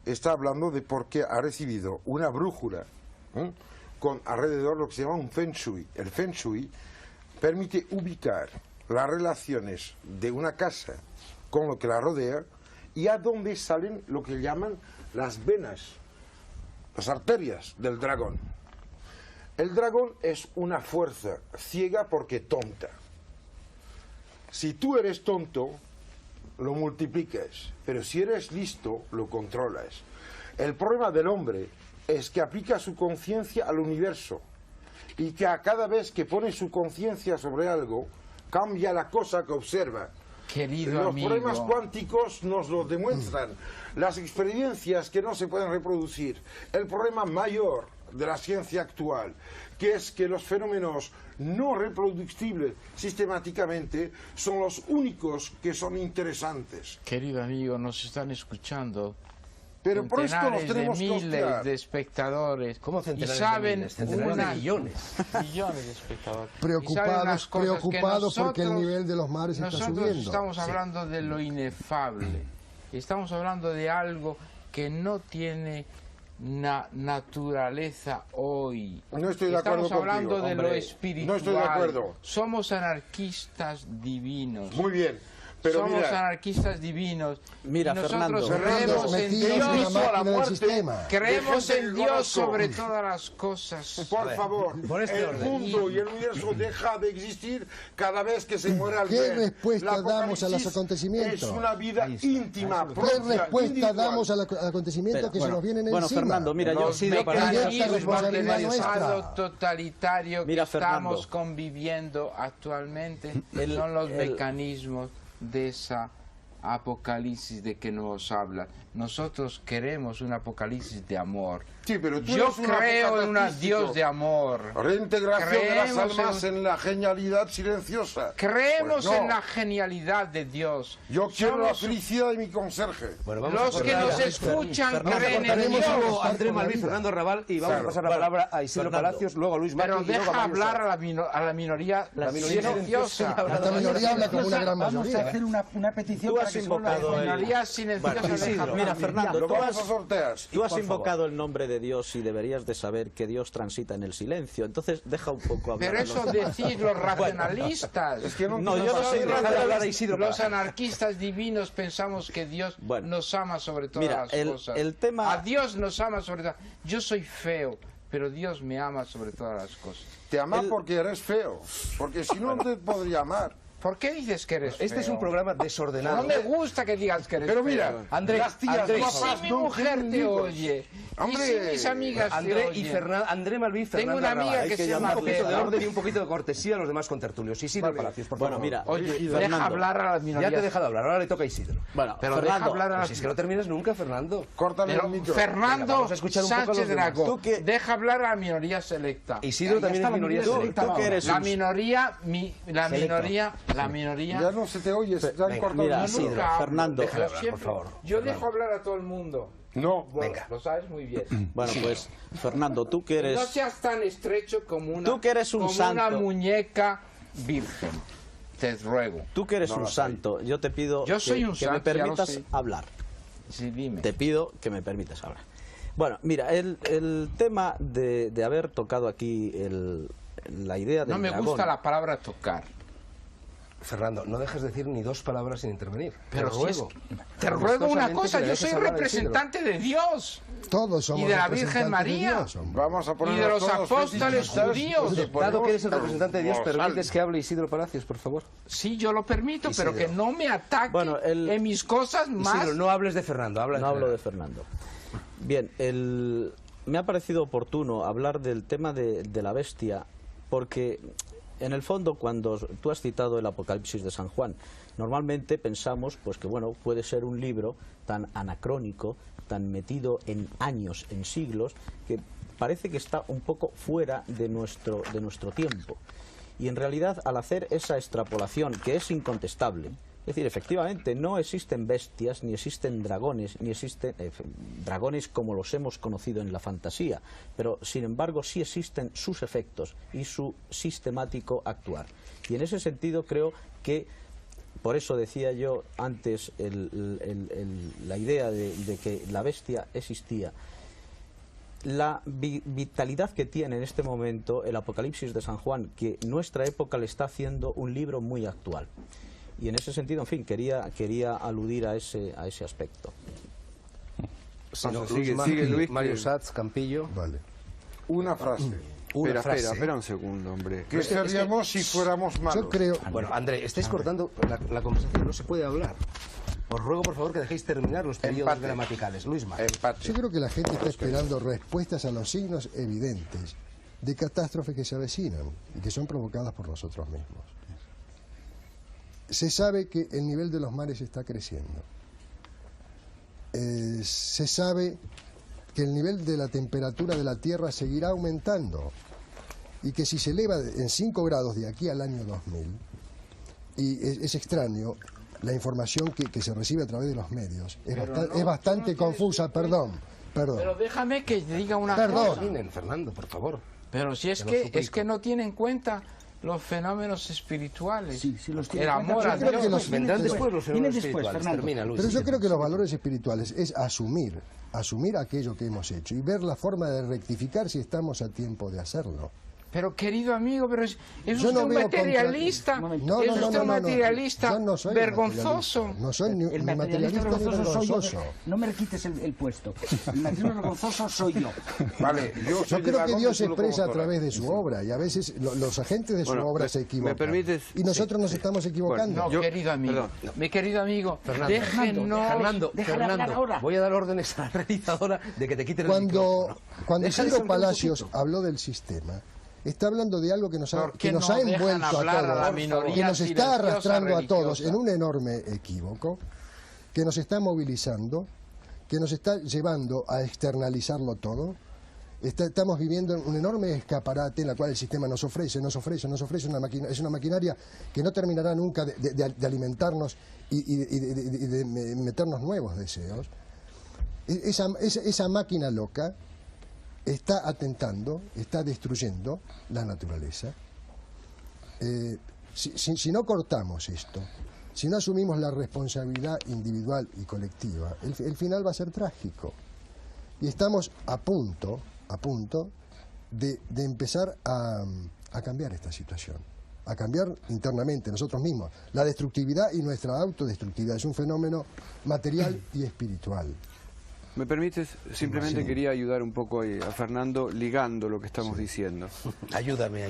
está hablando de por qué ha recibido una brújula con alrededor lo que se llama un Feng Shui. El Feng Shui permite ubicar las relaciones de una casa con lo que la rodea y a dónde salen lo que llaman las venas, las arterias del dragón. El dragón es una fuerza ciega porque tonta. Si tú eres tonto, lo multiplicas, pero si eres listo, lo controlas. El problema del hombre es que aplica su conciencia al universo y que a cada vez que pone su conciencia sobre algo, cambia la cosa que observa. Querido Los amigo, problemas cuánticos nos lo demuestran. Las experiencias que no se pueden reproducir. El problema mayor de la ciencia actual, que es que los fenómenos no reproducibles sistemáticamente son los únicos que son interesantes. Querido amigo, nos están escuchando Pero por esto los centenares tenemos de que miles hostiar. de espectadores. ¿Cómo y centenares de saben miles? Centenares de unas- millones. millones de espectadores. Y saben unas cosas que Preocupados porque el nosotros- nivel de los mares está nosotros subiendo. estamos hablando de lo inefable. Estamos hablando de algo que no tiene naturaleza hoy. No estoy de acuerdo Estamos hablando contigo, de lo hombre. espiritual. No estoy de acuerdo. Somos anarquistas divinos. Muy bien, pero Somos mira, anarquistas divinos. Mira, y nosotros Fernando, creemos en metidos en la Dios. máquina del sistema. Creemos de gente en que Dios conozco. sobre todas las cosas. por favor, por este el orden. mundo y el universo deja de existir cada vez que se muere alguien. ¿Qué respuesta La damos a los apocalipsis acontecimientos? Es una vida íntima, ¿Qué propia, respuesta individual. damos al acontecimiento que se nos vienen bueno, encima? Fernando, mira, yo Los Isidro, para esta mecanismos del responsabilidad Estado nuestra. totalitario Mira, que estamos Fernando. conviviendo actualmente son los mecanismos de esa apocalipsis de que nos habla. Nosotros queremos un apocalipsis de amor. Sí, pero tú Yo eres un creo en un apocalíptico. Dios de amor. Reintegración de las Creemos almas en- en la genialidad silenciosa. Creemos Pues no. en la genialidad de Dios. Yo quiero la Somos- felicidad de mi conserje. Bueno, vamos a Los que cortar nos a- escuchan Fernando, creen en cortaremos Dios. luego a André Malví, Fernando Raval y vamos a pasar la palabra a Isidro Fernando. Palacios, luego a Luis Maki Pero y luego deja a Mario hablar Sanz. a la minoría silenciosa. Esta minoría habla como una gran Vamos a mayoría. hacer una petición Tú para has que se vuelva a invocado decir. el- Minoría silenciosa. Bueno, deja Isidro, hablar. mira, Fernando, Lo tú vamos has, a sortear. tú has por invocado el nombre de Dios y deberías de saber que Dios transita en el silencio. Entonces, deja un poco hablar. Pero a los eso demás. decís los racionalistas. Es que no No, yo no Nosotros soy hablar a Isidro los Palacios. anarquistas divinos pensamos que Dios Bueno. nos ama sobre todas Mira, las el- cosas. el tema- A Dios nos ama sobre todas. Yo soy feo, pero Dios me ama sobre todas las cosas. Te ama El- porque eres feo. Porque si no, no te podría amar. ¿Por qué dices que eres feo? Este es un programa desordenado. No me gusta que digas que eres Pero feo. mira, André, las tías André, guapas Si mi no mujer tienen te hijos. oye, Hombre, y si mis amigas te André y oyen. Fernando, André Malví, Fernando una amiga Raval. que Hay se llamar llama un poquito de Bea. orden y un poquito de cortesía a los demás contertulios. Isidro Palacios, por Bueno, favor. mira, Oye, deja Fernando. hablar a las minorías. Ya te he dejado hablar, ahora le toca a Isidro. Bueno, Pero deja Fernando, hablar a Pues las si es que no terminas nunca, Fernando. Córtale Pero el micro. Fernando Venga, vamos a escuchar un poco a los Sánchez demás. Dragó, Tú que- deja hablar a la minoría selecta. Isidro también es minoría selecta. tú que eres La un- minoría, la Selecto. minoría. Ya no se te oye, se te han Venga, cortado mira, el micro. Isidro, Nunca hablo, Fernando, déjalo déjale hablar, siempre. por favor, Yo Fernando. dejo hablar a todo el mundo. No. Bueno, Venga. lo sabes muy bien. Bueno, pues, Fernando, tú que No eres... seas tan estrecho como una, Tú que eres un como santo. una muñeca virgen. Te ruego. Tú que eres un santo, yo te pido Yo soy que, un que me santo, ya lo permitas sé. hablar. Sí, dime. Te pido que me permitas hablar. Bueno, mira, el tema de haber tocado aquí la idea del No me dragón, gusta la palabra tocar. Fernando, no dejes de decir ni dos palabras sin intervenir. Pero te si es- ruego. Te ruego una Amistosamente cosa, que le yo dejes soy hablar a Isidro. representante de Dios. Todos somos Y de la Virgen representantes de María. Dios, hombre. Vamos a poner Y de los apóstoles judíos. Dado que eres el representante de Dios, ¿permites que hable Isidro Palacios, por favor? Sí, yo lo permito, Isidro. pero que no me ataque Bueno, en mis cosas más. Isidro, no hables de Fernando, habla No en hablo de general. Fernando. Bien, me ha parecido oportuno hablar del tema de la bestia, porque en el fondo cuando tú has citado el Apocalipsis de San Juan, normalmente pensamos pues que bueno, puede ser un libro tan anacrónico, tan metido en años, en siglos, que parece que está un poco fuera de nuestro tiempo. Y en realidad, al hacer esa extrapolación, que es incontestable, es decir, efectivamente, no existen bestias, ni existen dragones, ni existen dragones como los hemos conocido en la fantasía, pero sin embargo sí existen sus efectos y su sistemático actuar. Y en ese sentido creo que, por eso decía yo antes la idea de que la bestia existía, la vitalidad que tiene en este momento el Apocalipsis de San Juan, que nuestra época le está haciendo un libro muy actual. Y en ese sentido, en fin, quería aludir a ese aspecto. Si no, Sigue, Luis Maki, sigue, Luis, Mario que- Satz, Campillo. Vale. Una frase. Una frase. Espera un segundo, hombre. ¿Qué seríamos si fuéramos malos? Yo creo, Bueno, André, estáis cortando la conversación, no se puede hablar. Os ruego, por favor, que dejéis terminar los periodos Empate. gramaticales. Luis Maki. Empate. yo creo que la gente está esperando respuestas a los signos evidentes de catástrofes que se avecinan y que son provocadas por nosotros mismos. Se sabe que el nivel de los mares está creciendo. Se sabe que el nivel de la temperatura de la Tierra seguirá aumentando. y que si se eleva en 5 grados de aquí al año 2000, y es extraño la información que se recibe a través de los medios, es bastante confusa, perdón. Pero déjame que diga una cosa. Fernando, por favor. Pero si es que no tiene en cuenta los fenómenos espirituales. Sí, los tiene el en cuenta. amor a Yo creo que Dios. Vendrán después los fenómenos después, espirituales. Fernando. Termina, Luis. Pero yo creo que los valores espirituales es asumir aquello que hemos hecho y ver la forma de rectificar si estamos a tiempo de hacerlo. Pero querido amigo, pero es Yo usted no un veo materialista, No, es usted un materialista yo no soy vergonzoso. materialista. No soy ni El materialista ni vergonzoso soy yo. vergonzoso. No me quites el puesto. El materialista vergonzoso soy yo. Vale, Yo creo que Dios se expresa a través de su obra y a veces los agentes de su obra se equivocan. ¿me permites? Y nosotros nos estamos equivocando. No, querido amigo, mi querido amigo, Fernando, déjale hablar ahora. voy a dar órdenes a la realizadora de que te quiten el Cuando micrófono. Deja de Isidro sonreír un Palacios poquito. habló del sistema, está hablando de algo que nos ¿Por qué nos no ha dejan envuelto a hablar a la todos, minoría que nos está silenciosa arrastrando a todos religiosa? en un enorme equívoco, que nos está movilizando, que nos está llevando a externalizarlo todo. Estamos viviendo un enorme escaparate en la cual el sistema nos ofrece es una maquinaria que no terminará nunca de alimentarnos y de meternos nuevos deseos. Esa máquina loca está atentando, está destruyendo la naturaleza. Si no cortamos esto, si no asumimos la responsabilidad individual y colectiva, el final va a ser trágico. Y estamos a punto de empezar a cambiar esta situación, a cambiar internamente nosotros mismos. La destructividad y nuestra autodestructividad es un fenómeno material y espiritual. ¿Me permites? Simplemente quería ayudar un poco a Fernando ligando lo que estamos diciendo. Ayúdame.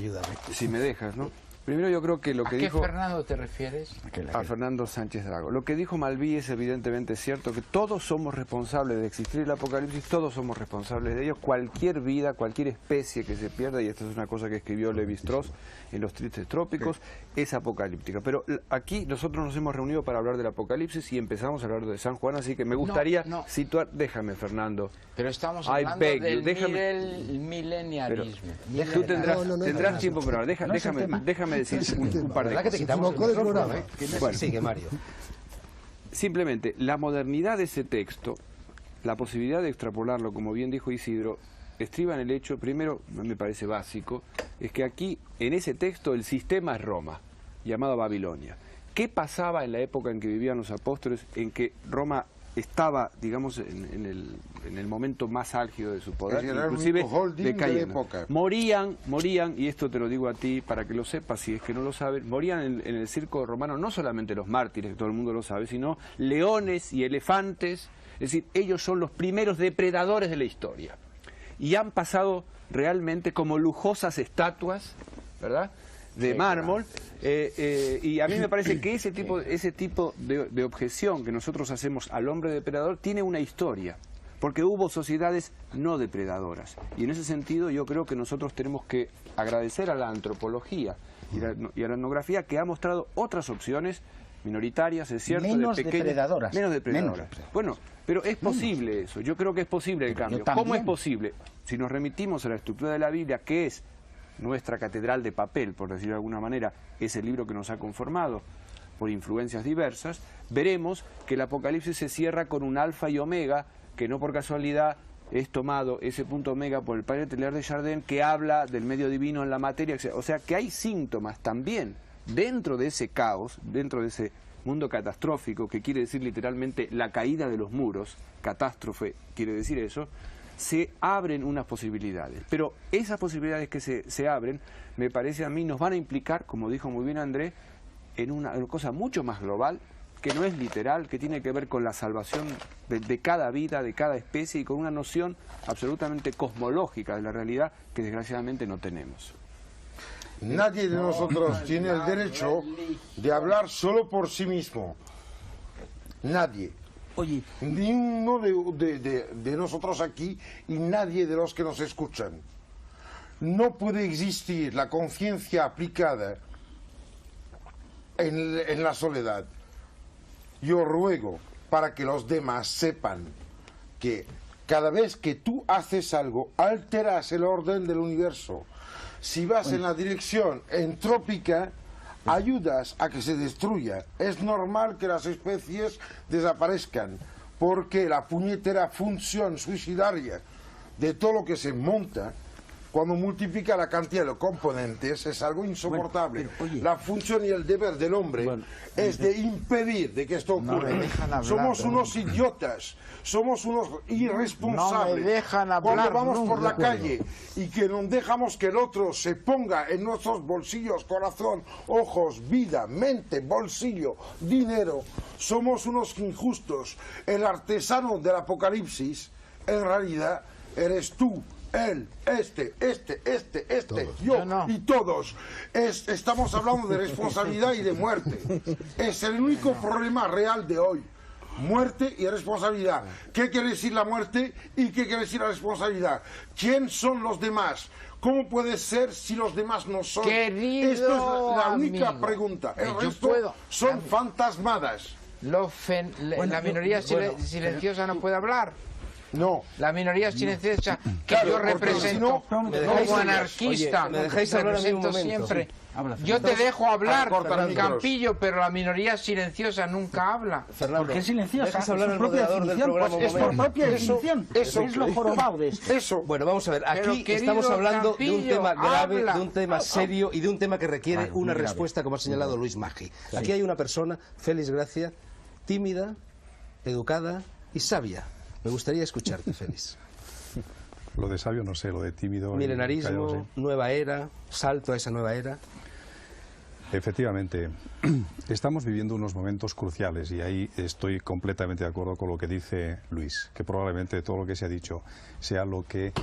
Si me dejas, ¿no? Primero yo creo que lo que ¿A qué dijo... Fernando te refieres? A Fernando Sánchez Drago. Lo que dijo Malví es evidentemente cierto, que todos somos responsables de existir el apocalipsis, todos somos responsables de ello. Cualquier vida, cualquier especie que se pierda, y esta es una cosa que escribió Levi-Strauss en Los Tristes Trópicos, es apocalíptica. Pero aquí nosotros nos hemos reunido para hablar del apocalipsis y empezamos a hablar de San Juan, así que me gustaría situar... Déjame, Fernando. Pero estamos I hablando beg you, del déjame- mileniarismo. Tú tendrás, No, tendrás tiempo para hablar. déjame decir un par de ¿Verdad que te cosas. quitamos el equivocó del micrófono, programa. Bueno. Sigue, Mario. Simplemente, la modernidad de ese texto, la posibilidad de extrapolarlo, como bien dijo Isidro, estriba en el hecho, primero, me parece básico, es que aquí, en ese texto, el sistema es Roma, llamado Babilonia. ¿Qué pasaba en la época en que vivían los apóstoles, en que Roma estaba, digamos, en el momento más álgido de su poder, Era el inclusive único holding de la decayendo? época. Morían, y esto te lo digo a ti para que lo sepas, si es que no lo sabes, morían en el circo romano no solamente los mártires, que todo el mundo lo sabe, sino leones y elefantes, es decir, ellos son los primeros depredadores de la historia. Y han pasado realmente como lujosas estatuas, ¿verdad?, de mármol, y a mí me parece que ese tipo de objeción que nosotros hacemos al hombre depredador tiene una historia, porque hubo sociedades no depredadoras, y en ese sentido yo creo que nosotros tenemos que agradecer a la antropología y a la etnografía que ha mostrado otras opciones minoritarias, es cierto, Menos de pequeñas, depredadoras. menos depredadoras. Menos depredadoras. Bueno, pero es posible eso, yo creo que es posible el cambio. yo ¿Cómo es también. posible? Si nos remitimos a la estructura de la Biblia, que es nuestra catedral de papel, por decirlo de alguna manera, es el libro que nos ha conformado por influencias diversas, veremos que el Apocalipsis se cierra con un alfa y omega, que no por casualidad es tomado ese punto omega por el padre Teilhard de Chardin, que habla del medio divino en la materia, etc. O sea que hay síntomas también dentro de ese caos, dentro de ese mundo catastrófico, que quiere decir literalmente la caída de los muros, catástrofe quiere decir eso, se abren unas posibilidades. Pero esas posibilidades que se abren, me parece a mí, nos van a implicar, como dijo muy bien Andrés, en una cosa mucho más global, que no es literal, que tiene que ver con la salvación de cada vida, de cada especie, y con una noción absolutamente cosmológica de la realidad que desgraciadamente no tenemos. Nadie de nosotros tiene el derecho de hablar solo por sí mismo. Nadie. Oye, Ni uno de nosotros aquí y nadie de los que nos escuchan. No puede existir la conciencia aplicada en la soledad. Yo ruego para que los demás sepan que cada vez que tú haces algo, alteras el orden del universo. Si vas en la dirección entrópica, ayudas a que se destruya. Es normal que las especies desaparezcan, porque la puñetera función suicidaria de todo lo que se monta, cuando multiplica la cantidad de componentes, es algo insoportable. La función y el deber del hombre es de impedir de que esto ocurra. Somos unos idiotas, somos unos irresponsables. No me dejan hablar cuando vamos nunca. por la calle y que no dejamos que el otro se ponga en nuestros bolsillos, corazón, ojos, vida, mente, bolsillo, dinero, somos unos injustos. El artesano del apocalipsis, en realidad, eres tú. Él, yo y todos. Estamos hablando de responsabilidad y de muerte. Es el único problema real de hoy. Muerte y responsabilidad. ¿Qué quiere decir la muerte y qué quiere decir la responsabilidad? ¿Quién son los demás? ¿Cómo puede ser si los demás no son? Querido Esta es la única amigo, pregunta. El yo resto puedo. son fantasmadas. La minoría silenciosa no puede hablar. No. La minoría silenciosa que Claro, yo porque represento si no, me dejáis como hablar. anarquista, Oye, ¿me dejáis hablar a mí un represento momento? siempre. Sí. Yo te dejo hablar, corta micros. Campillo, pero la minoría silenciosa nunca habla. Fernando, ¿Por qué silenciosa? ¿dejas hablar Es al por propia moderador del definición, programa un pues es por momento? propia definición. Eso es lo jorobado de esto. Eso. Bueno, vamos a ver, Pero, aquí querido estamos hablando de un Campillo, tema grave, habla. de un tema serio y de un tema que requiere Claro, una muy grave. respuesta, como ha señalado Luis Maggi. Aquí hay una persona, Félix Gracia, tímida, educada y sabia. Me gustaría escucharte, Félix. Lo de sabio no sé, lo de tímido... Milenarismo, callado, sí. nueva era, salto a esa nueva era. Efectivamente, estamos viviendo unos momentos cruciales y ahí estoy completamente de acuerdo con lo que dice Luis, que probablemente todo lo que se ha dicho sea lo que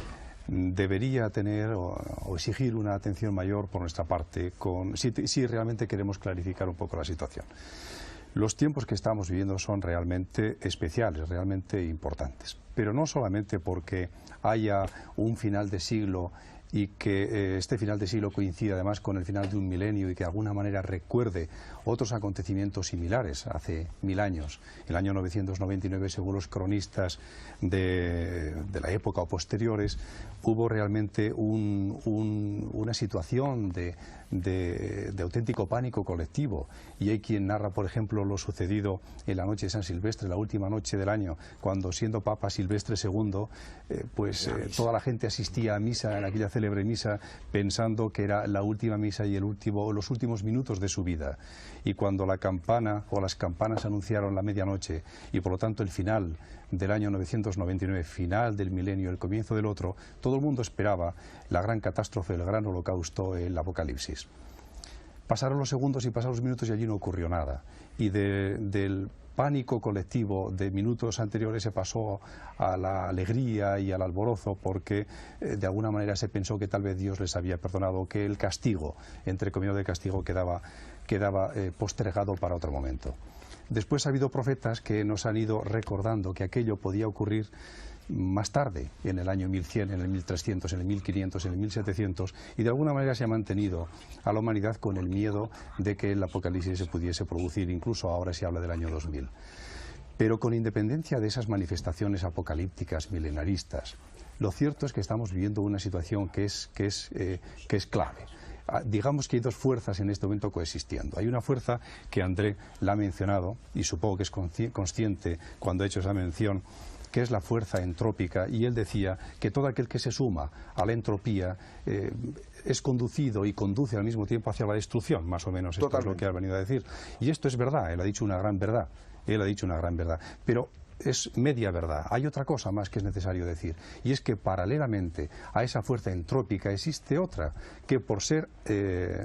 debería tener o exigir una atención mayor por nuestra parte si realmente queremos clarificar un poco la situación. Los tiempos que estamos viviendo son realmente especiales, realmente importantes, pero no solamente porque haya un final de siglo y que este final de siglo coincida además con el final de un milenio y que de alguna manera recuerde otros acontecimientos similares hace 1000 años. El año 999, según los cronistas de la época o posteriores, hubo realmente una situación de auténtico pánico colectivo, y hay quien narra, por ejemplo, lo sucedido en la noche de San Silvestre, la última noche del año, cuando siendo Papa Silvestre II, toda la gente asistía a misa, en aquella célebre misa, pensando que era la última misa y los últimos minutos de su vida. Y cuando la campana o las campanas anunciaron la medianoche y por lo tanto el final del año 999, final del milenio, el comienzo del otro, todo el mundo esperaba la gran catástrofe, el gran holocausto, el apocalipsis. Pasaron los segundos y pasaron los minutos y allí no ocurrió nada. Y del pánico colectivo de minutos anteriores se pasó a la alegría y al alborozo, porque de alguna manera se pensó que tal vez Dios les había perdonado, que el castigo, entre comillas de castigo, quedaba postergado para otro momento. Después ha habido profetas que nos han ido recordando que aquello podía ocurrir más tarde, en el año 1100, en el 1300, en el 1500, en el 1700, y de alguna manera se ha mantenido a la humanidad con el miedo de que el apocalipsis se pudiese producir, incluso ahora se habla del año 2000. Pero con independencia de esas manifestaciones apocalípticas, milenaristas, lo cierto es que estamos viviendo una situación que es clave. Digamos que hay dos fuerzas en este momento coexistiendo. Hay una fuerza que André la ha mencionado, y supongo que es consciente cuando ha hecho esa mención, que es la fuerza entrópica, y él decía que todo aquel que se suma a la entropía es conducido y conduce al mismo tiempo hacia la destrucción, más o menos. Esto es lo que ha venido a decir. Y esto es verdad, él ha dicho una gran verdad, pero es media verdad. Hay otra cosa más que es necesario decir, y es que paralelamente a esa fuerza entrópica existe otra, que por ser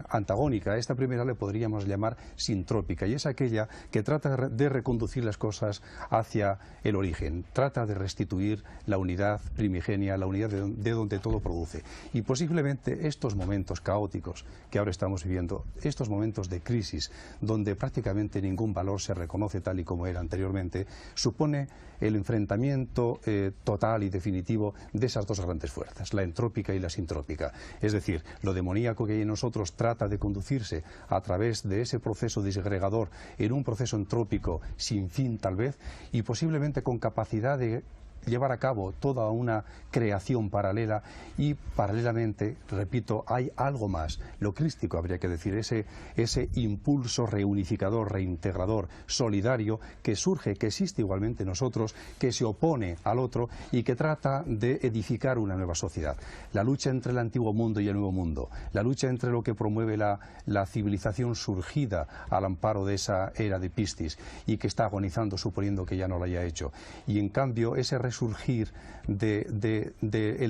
antagónica a esta primera le podríamos llamar sintrópica, y es aquella que trata de reconducir las cosas hacia el origen, trata de restituir la unidad primigenia, la unidad de donde todo produce. Y posiblemente estos momentos caóticos que ahora estamos viviendo, estos momentos de crisis, donde prácticamente ningún valor se reconoce tal y como era anteriormente, supone el enfrentamiento total y definitivo de esas dos grandes fuerzas, la entrópica y la sintrópica. Es decir, lo demoníaco que hay en nosotros trata de conducirse a través de ese proceso disgregador en un proceso entrópico sin fin tal vez, y posiblemente con capacidad de llevar a cabo toda una creación paralela y paralelamente, repito, hay algo más, lo crístico habría que decir, ese impulso reunificador, reintegrador, solidario que surge, que existe igualmente en nosotros, que se opone al otro y que trata de edificar una nueva sociedad. La lucha entre el antiguo mundo y el nuevo mundo, la lucha entre lo que promueve la civilización surgida al amparo de esa era de Piscis y que está agonizando suponiendo que ya no lo haya hecho, y en cambio ese resurgir del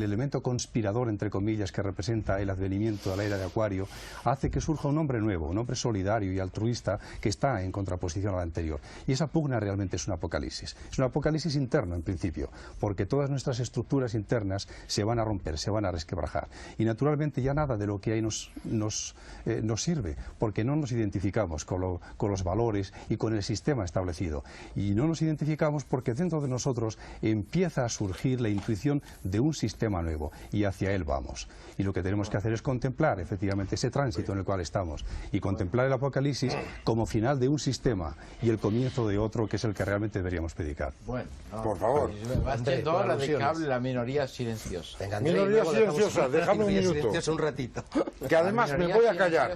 elemento conspirador, entre comillas, que representa el advenimiento de la era de Acuario, hace que surja un hombre nuevo, un hombre solidario y altruista que está en contraposición al anterior. Y esa pugna realmente es un apocalipsis. Es un apocalipsis interno, en principio, porque todas nuestras estructuras internas se van a romper, se van a resquebrajar. Y naturalmente ya nada de lo que hay nos sirve, porque no nos identificamos con los valores y con el sistema establecido. Y no nos identificamos porque dentro de nosotros empieza a surgir la intuición de un sistema nuevo y hacia él vamos. Y lo que tenemos que hacer es contemplar efectivamente ese tránsito en el cual estamos y contemplar el apocalipsis como final de un sistema y el comienzo de otro, que es el que realmente deberíamos predicar. Bueno, por favor. Va siendo hora de que hable la minoría silenciosa. Venga, minoría silenciosa, déjame un minuto. Un ratito. Que además me voy a callar.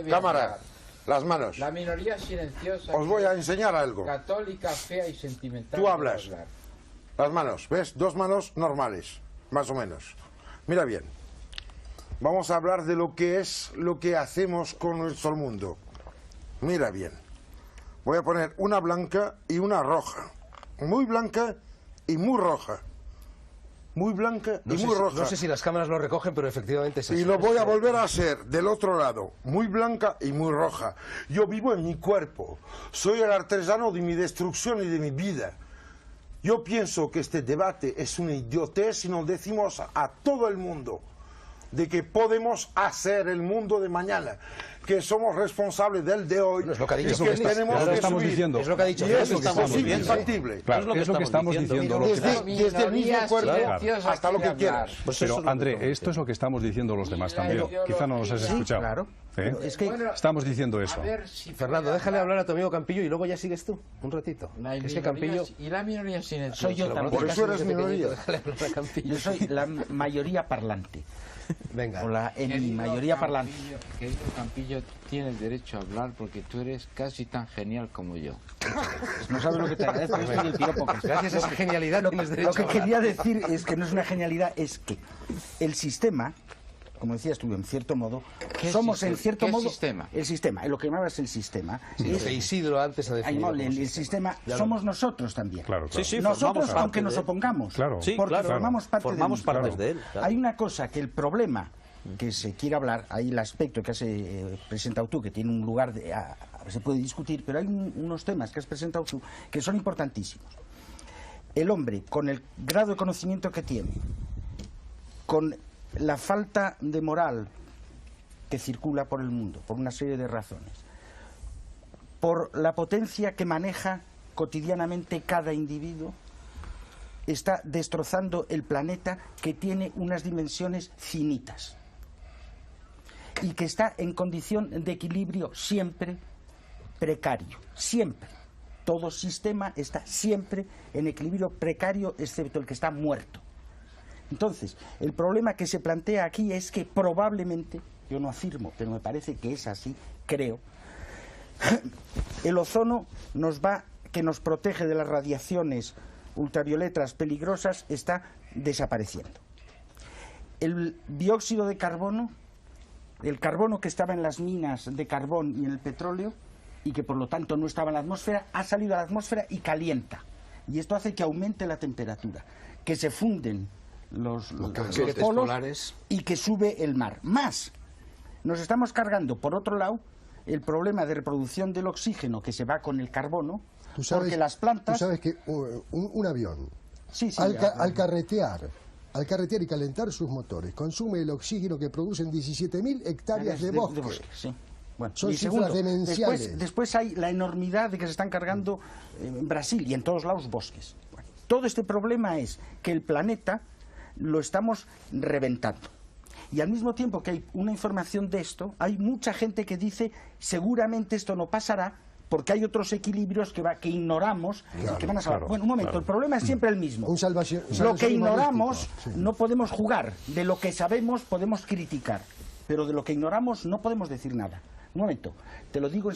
Cámara, las manos. La minoría silenciosa. Os voy a enseñar algo. Católica, fea y sentimental. Tú hablas. Las manos, ¿ves? Dos manos normales, más o menos. Mira bien. Vamos a hablar de lo que es lo que hacemos con nuestro mundo. Mira bien. Voy a poner una blanca y una roja. Muy blanca y muy roja. Muy blanca y muy roja. No sé si las cámaras lo recogen, pero efectivamente es así. Y lo voy a volver a hacer del otro lado. Muy blanca y muy roja. Yo vivo en mi cuerpo. Soy el artesano de mi destrucción y de mi vida. Yo pienso que este debate es una idiotez si nos decimos a todo el mundo de que podemos hacer el mundo de mañana, que somos responsables del de hoy, no es lo que ha dicho, y que tenemos que estamos subir. Diciendo. Es lo que ha dicho. Y eso es infactible. Claro, es lo que estamos diciendo. Desde el mismo cuerpo hasta lo que quieras. Pero André, esto es lo que estamos diciendo los demás también. Quizá no nos has escuchado. Claro. Es que estamos diciendo eso. Fernando, déjale hablar a tu amigo Campillo y luego ya sigues tú, un ratito. Es que Campillo... Y la minoría silenciosa. soy yo también. Por eso eres minoría. Yo soy la mayoría parlante. Venga. O la mayoría parlante. Querido Campillo, tienes derecho a hablar porque tú eres casi tan genial como yo. No sabes lo que te agradezco. Esto y el piropo que Gracias a esa genialidad tienes derecho Lo que a hablar. quería decir es que no es una genialidad, es que el sistema, como decías tú, en cierto modo, somos en cierto modo... El sistema, lo que llamabas el sistema. Sí, lo que Isidro antes ha definido. El sistema somos nosotros también. Claro, claro. Sí, Nosotros, aunque nos opongamos. Claro. Sí, porque claro. formamos parte de él. Claro. Hay una cosa que el problema que se quiere hablar, hay el aspecto que has presentado tú, que tiene un lugar, se puede discutir, pero hay unos temas que has presentado tú que son importantísimos. El hombre, con el grado de conocimiento que tiene, con la falta de moral que circula por el mundo, por una serie de razones, por la potencia que maneja cotidianamente cada individuo, está destrozando el planeta, que tiene unas dimensiones finitas y que está en condición de equilibrio siempre precario, siempre. Todo sistema está siempre en equilibrio precario, excepto el que está muerto. Entonces, el problema que se plantea aquí es que probablemente, yo no afirmo, pero me parece que es así, creo, el ozono que nos protege de las radiaciones ultravioletas peligrosas, está desapareciendo. El dióxido de carbono, el carbono que estaba en las minas de carbón y en el petróleo, y que por lo tanto no estaba en la atmósfera, ha salido a la atmósfera y calienta. Y esto hace que aumente la temperatura, que se funden los polos polares y que sube el mar. Más, nos estamos cargando, por otro lado, el problema de reproducción del oxígeno que se va con el carbono, porque las plantas... Tú sabes que un avión, sí, al carretear y calentar sus motores, consume el oxígeno que producen 17.000 hectáreas de bosque. Sí. Bueno, son cifras demenciales. Después hay la enormidad de que se están cargando en Brasil y en todos lados bosques. Bueno, todo este problema es que el planeta lo estamos reventando. Y al mismo tiempo que hay una información de esto, hay mucha gente que dice seguramente esto no pasará porque hay otros equilibrios que ignoramos y que van a salvar. Bueno, un momento, el problema es siempre el mismo. Lo que ignoramos no podemos jugar, de lo que sabemos podemos criticar, pero de lo que ignoramos no podemos decir nada. Un momento, te lo digo,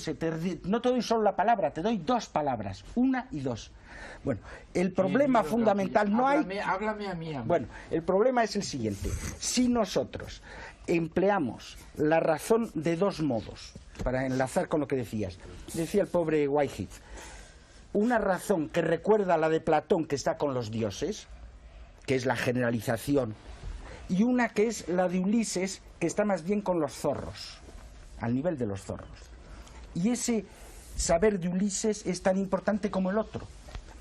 no te doy solo la palabra, te doy dos palabras, una y dos. Bueno, el problema fundamental no hay... Háblame a mí. Bueno, el problema es el siguiente. Si nosotros empleamos la razón de dos modos, para enlazar con lo que decías, decía el pobre Whitehead, una razón que recuerda a la de Platón, que está con los dioses, que es la generalización, y una que es la de Ulises, que está más bien con los zorros, al nivel de los zorros. Y ese saber de Ulises es tan importante como el otro,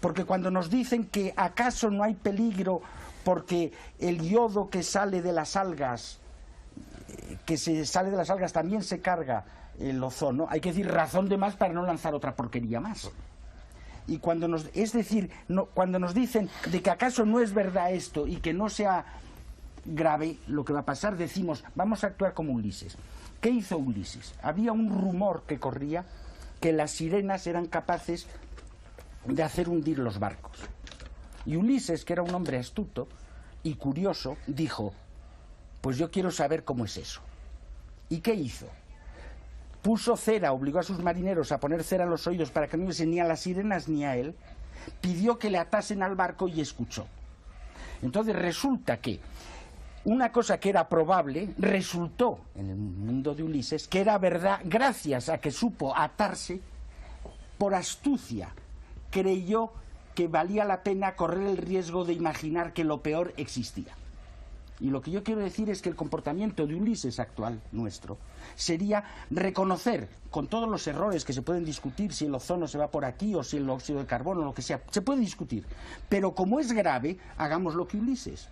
porque cuando nos dicen que acaso no hay peligro porque el yodo que sale de las algas, también se carga el ozono, hay que decir razón de más para no lanzar otra porquería más. Y cuando cuando nos dicen de que acaso no es verdad esto y que no sea grave lo que va a pasar, decimos, vamos a actuar como Ulises. ¿Qué hizo Ulises? Había un rumor que corría que las sirenas eran capaces de hacer hundir los barcos. Y Ulises, que era un hombre astuto y curioso, dijo, pues yo quiero saber cómo es eso. ¿Y qué hizo? Puso cera, obligó a sus marineros a poner cera en los oídos para que no oyesen ni a las sirenas ni a él, pidió que le atasen al barco y escuchó. Entonces resulta que una cosa que era probable resultó en el mundo de Ulises que era verdad gracias a que supo atarse. Por astucia creyó que valía la pena correr el riesgo de imaginar que lo peor existía. Y lo que yo quiero decir es que el comportamiento de Ulises actual, nuestro, sería reconocer, con todos los errores que se pueden discutir, si el ozono se va por aquí o si el óxido de carbono o lo que sea, se puede discutir, pero como es grave, hagamos lo que Ulises.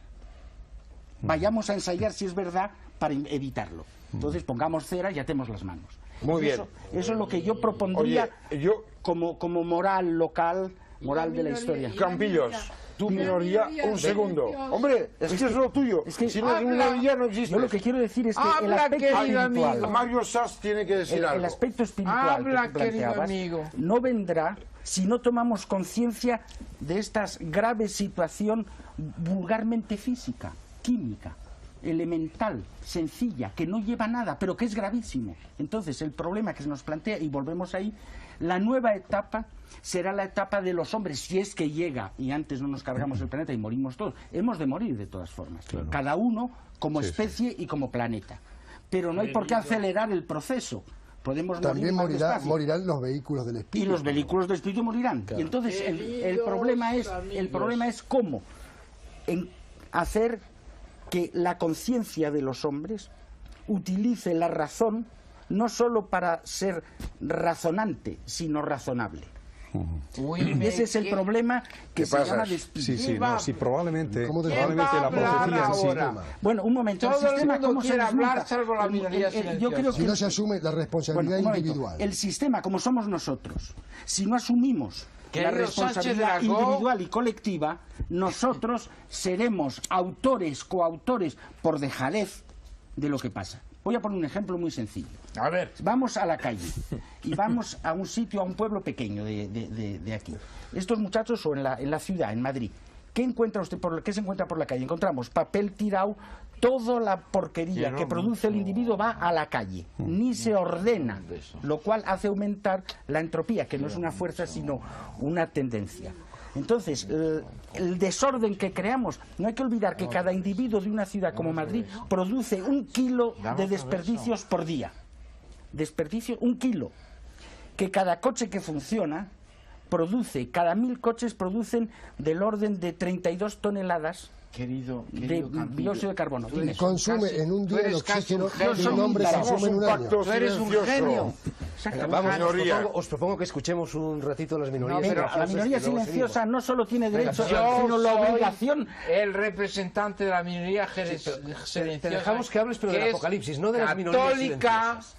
Vayamos a ensayar si es verdad para evitarlo. Entonces pongamos cera y atemos las manos. Muy bien. Eso es lo que yo propondría. Oye, como moral local, moral de la historia. Campillos, tu minoría, un segundo. Hombre, es que es lo tuyo. Es que si no es minoría no existe. Yo lo que quiero decir es que el aspecto espiritual, Mario Sass tiene que decir algo. el aspecto espiritual que tú planteabas no vendrá si no tomamos conciencia de esta grave situación vulgarmente física, química, elemental, sencilla, que no lleva nada, pero que es gravísimo. Entonces, el problema que se nos plantea, y volvemos ahí, la nueva etapa será la etapa de los hombres, si es que llega, y antes no nos cargamos el planeta y morimos todos. Hemos de morir de todas formas, cada uno como especie y como planeta. Pero no hay por qué acelerar el proceso. Podemos también morir más despacio. morirán los vehículos del espíritu. Y los vehículos del espíritu morirán. Y entonces el problema es cómo hacer que la conciencia de los hombres utilice la razón no solo para ser razonante, sino razonable. Y ese es el problema que se llama despilfarro. Sí, probablemente la profecía en sí. Bueno, un momento. Todo el sistema, el mundo ¿cómo quiere se hablar, salvo la minoría yo creo si que no se asume la responsabilidad individual. El sistema, como somos nosotros, si no asumimos la responsabilidad individual y colectiva, nosotros seremos autores, coautores, por dejadez de lo que pasa. Voy a poner un ejemplo muy sencillo. A ver. Vamos a la calle y vamos a un sitio, a un pueblo pequeño de aquí. Estos muchachos, o en la ciudad, en Madrid, ¿qué encuentra usted qué se encuentra por la calle? Encontramos papel tirado, toda la porquería que produce el individuo va a la calle, ni se ordena, lo cual hace aumentar la entropía, que no es una fuerza sino una tendencia. Entonces, el desorden que creamos, no hay que olvidar que cada individuo de una ciudad como Madrid produce 1 kilo de desperdicios por día. Desperdicio, 1 kilo. Que cada coche que funciona produce, cada 1000 coches producen del orden de 32 toneladas querido de dióxido de carbono. Consume en un día el oxígeno que un hombre consume en un año. Tú eres un genio. Vamos, os propongo que escuchemos un ratito a las minorías. Pero la minoría silenciosa no solo tiene derecho, sino la obligación. El representante de la minoría silenciosa. Te dejamos que hables, pero del apocalipsis, no de las minorías silenciosas.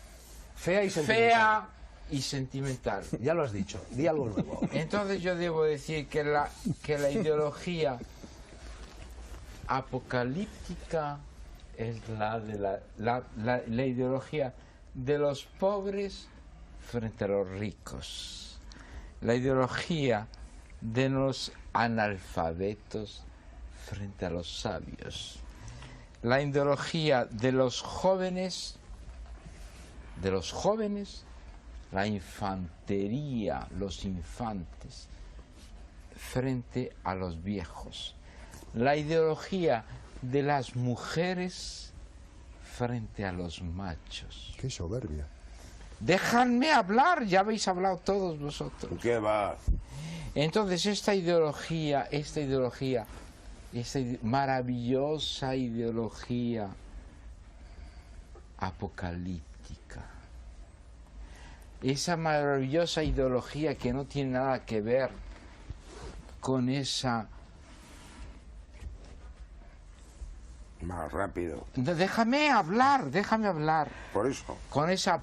Fea y sentimental. Ya lo has dicho, di algo nuevo. Entonces yo debo decir que la ideología apocalíptica es la ideología de los pobres frente a los ricos, la ideología de los analfabetos frente a los sabios, la ideología de los jóvenes, la infantería, los infantes, frente a los viejos, la ideología de las mujeres frente a los machos. Qué soberbia. Dejadme hablar, ya habéis hablado todos vosotros. ¿Qué va? Entonces esta maravillosa ideología apocalíptica, esa maravillosa ideología que no tiene nada que ver con esa... Más rápido. Déjame hablar. Por eso. Con esa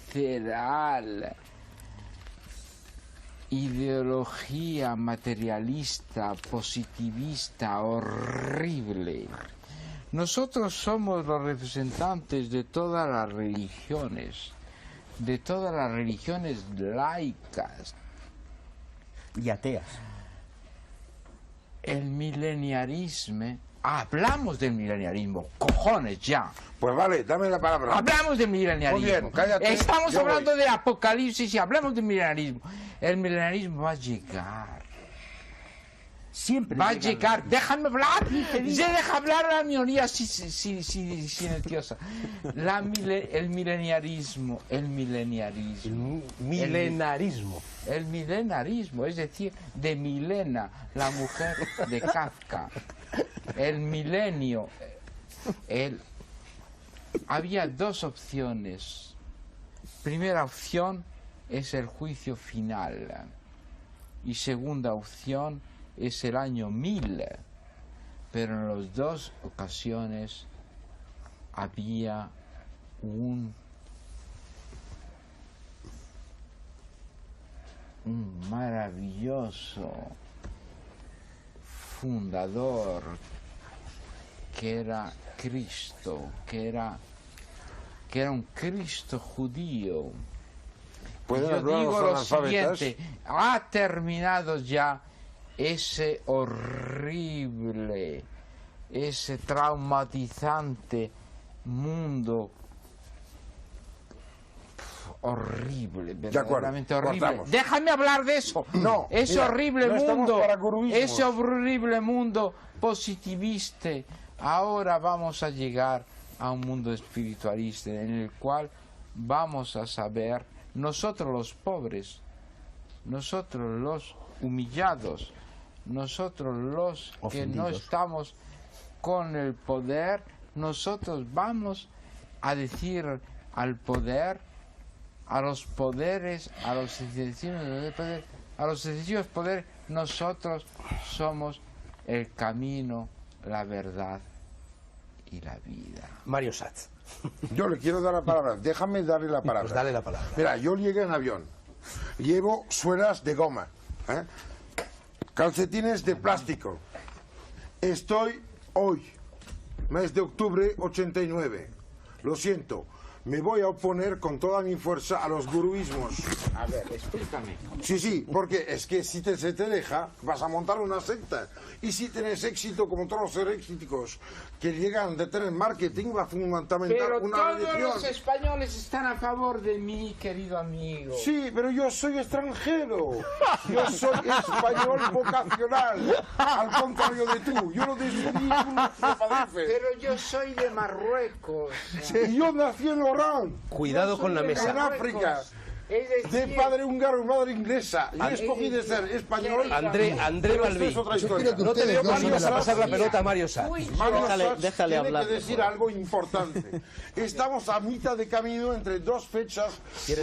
visceral ideología materialista, positivista, horrible. Nosotros somos los representantes de todas las religiones laicas y ateas. El mileniarismo. Hablamos del mileniarismo, cojones, ya. Pues vale, dame la palabra. Hablamos del mileniarismo. Muy bien, cállate. Estamos Yo hablando voy. de apocalipsis y hablamos del mileniarismo. El mileniarismo va a llegar. Siempre Va a llegan llegar. los- Déjame hablar. Se deja hablar a la minoría silenciosa. El milenarismo. Milenarismo. El milenarismo, es decir, de Milena, la mujer de Kafka. El milenio. Había dos opciones. Primera opción es el juicio final. Y segunda opción es el año 1000. Pero en las dos ocasiones había un maravilloso fundador que era Cristo, que era un Cristo judío. ¿Pueden Yo hablar digo los lo analfabetas? siguiente: ha terminado ya ese horrible, ese traumatizante mundo horrible, verdaderamente horrible. cortamos. Déjame hablar de eso. No, Ese mira, horrible no estamos mundo, para guruismos. ese horrible mundo positivista. Ahora vamos a llegar a un mundo espiritualista en el cual vamos a saber, nosotros los pobres, nosotros los humillados, nosotros los que no Ofendidos. estamos con el poder, nosotros vamos a decir al poder, a los poderes, a los excesivos poderes, nosotros somos el camino, la verdad y la vida. Mario Satz. Yo le quiero dar la palabra. Déjame darle la palabra. Pues dale la palabra. Mira, yo llegué en avión. Llevo suelas de goma. ¿eh? Calcetines de plástico. Estoy hoy, mes de octubre 89. Lo siento. Me voy a oponer con toda mi fuerza a los guruismos. A ver, explícame. Sí, porque es que si se te deja, vas a montar una secta. Y si tienes éxito, como todos los éxitos que llegan de tener marketing, va a fundamentar Pero una todos religión. los españoles están a favor de mí, querido amigo. Sí, pero yo soy extranjero. Yo soy español vocacional. Al contrario de tú. Yo no decidí uno se padece. Pero yo soy de Marruecos. Y yo nací en Orán, Cuidado con la en mesa. África. Es De decir, padre húngaro y madre inglesa. Yo escogí de ser español. André pero esto Balbí. es otra Yo historia. quiero que No te ustedes veo dos cuando vas a hablen. pasar la pelota a Mario Satz. Mario Déjale- Satz déjale tiene hablar, que por decir favor. algo importante. Estamos a mitad de camino entre dos fechas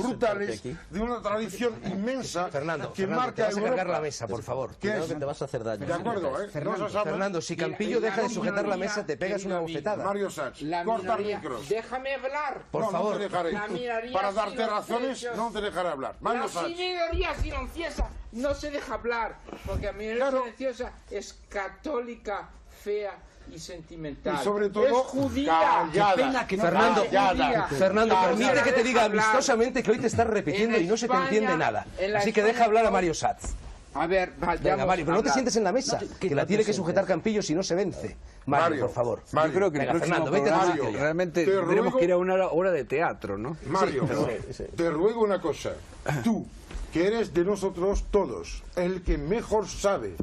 brutales de una tradición inmensa Fernando, que Fernando, te marca vas a cargar Europa. la mesa, por favor. ¿Qué Cuidado es? que te vas a hacer daño. De acuerdo, ¿eh? No se sabe. Fernando, si Campillo deja de sujetar la mesa, te pegas una bofetada. Mario Satz, la corta el minoría- micro. Déjame hablar. Por No, favor. no te dejaré. La minoría Para darte silenciosa. razones, no te dejaré hablar. Mario La Satz. minoría silenciosa no se deja hablar, porque la minoría Claro. silenciosa es católica, fea y sentimental. Y sobre todo, es judía. callada. Qué pena que no Fernando, callada. Fernando, permite que te diga amistosamente que hoy te estás repitiendo y no se te entiende nada. Así que deja hablar a Mario Satz. A ver, Venga, Mario, pero no te sientes en la mesa, que la tiene que sujetar Campillo si no se vence. Mario, por favor. Yo creo que Venga, el próximo Fernando, vete a tu programa sitio ya. realmente Te tenemos ruego- que ir a una hora de teatro, ¿no? Mario, te ruego una cosa. Tú, que eres de nosotros todos, el que mejor sabe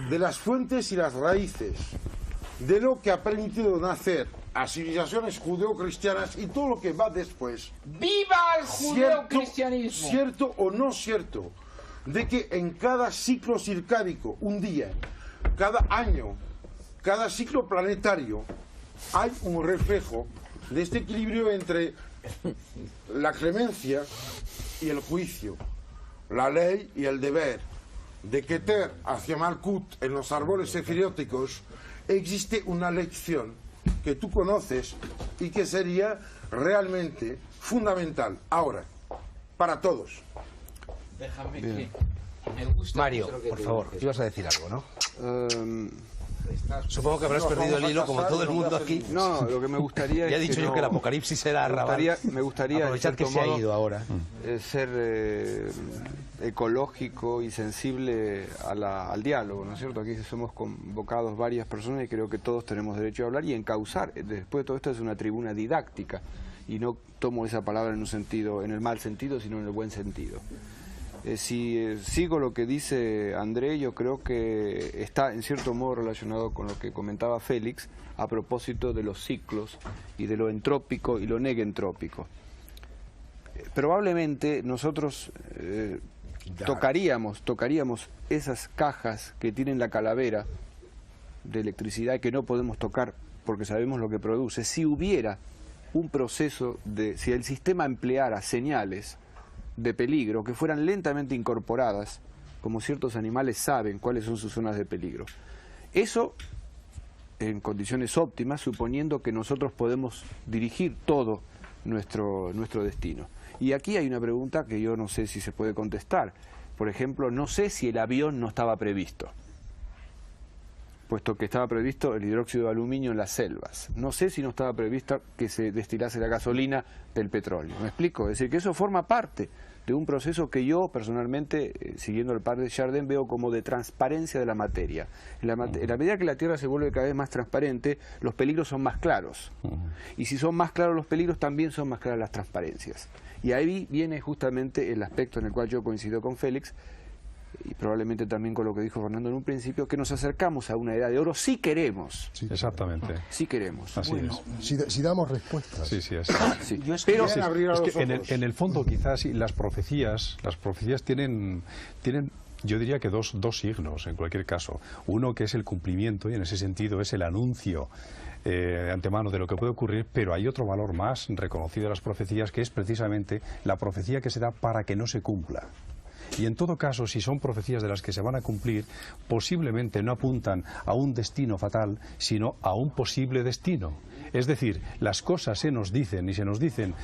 de las fuentes y las raíces, de lo que ha permitido nacer a civilizaciones judeocristianas y todo lo que va después. ¡Viva el judeocristianismo! ¿Cierto o no cierto? De que en cada ciclo circádico, un día, cada año, cada ciclo planetario, hay un reflejo de este equilibrio entre la clemencia y el juicio, la ley y el deber. De Keter hacia Malkut en los árboles sefirióticos existe una lección que tú conoces y que sería realmente fundamental ahora, para todos. Déjame que me gusta Mario, mucho lo que por tú favor, dices. ibas a decir algo, ¿no? Em, Supongo que habrás perdido el hilo como todo el mundo aquí. no, lo que me gustaría Ya he es dicho yo no- que el apocalipsis era arrabal. me gustaría Aprovechad en que cierto se ha modo, ido ahora. ser ecológico y sensible al diálogo, ¿no es cierto? Aquí somos convocados varias personas y creo que todos tenemos derecho a hablar y encauzar. Después de todo esto es una tribuna didáctica y no tomo esa palabra en un sentido, en el mal sentido, sino en el buen sentido. Si sigo lo que dice André, yo creo que está en cierto modo relacionado con lo que comentaba Félix a propósito de los ciclos y de lo entrópico y lo negentrópico. Probablemente nosotros tocaríamos esas cajas que tienen la calavera de electricidad y que no podemos tocar porque sabemos lo que produce. Si hubiera un proceso si el sistema empleara señales de peligro que fueran lentamente incorporadas, como ciertos animales saben cuáles son sus zonas de peligro. Eso en condiciones óptimas, suponiendo que nosotros podemos dirigir todo nuestro destino. Y aquí hay una pregunta que yo no sé si se puede contestar. Por ejemplo, no sé si el avión no estaba previsto, puesto que estaba previsto el hidróxido de aluminio en las selvas. No sé si no estaba previsto que se destilase la gasolina del petróleo. ¿Me explico? Es decir, que eso forma parte de un proceso que yo personalmente, siguiendo el par de Chardin, veo como de transparencia de la materia. En la medida que la Tierra se vuelve cada vez más transparente, los peligros son más claros. Y si son más claros los peligros, también son más claras las transparencias. Y ahí viene justamente el aspecto en el cual yo coincido con Félix, y probablemente también con lo que dijo Fernando en un principio, que nos acercamos a una edad de oro si queremos. Sí. Exactamente. Si queremos. Así es. Si damos respuestas. Sí, sí, así es. Sí. Pero Es que en el fondo quizás sí, las profecías tienen yo diría que dos signos en cualquier caso. Uno que es el cumplimiento y en ese sentido es el anuncio de antemano de lo que puede ocurrir, pero hay otro valor más reconocido de las profecías que es precisamente la profecía que se da para que no se cumpla. Y en todo caso, si son profecías de las que se van a cumplir, posiblemente no apuntan a un destino fatal, sino a un posible destino. Es decir, las cosas se nos dicen y se nos dicen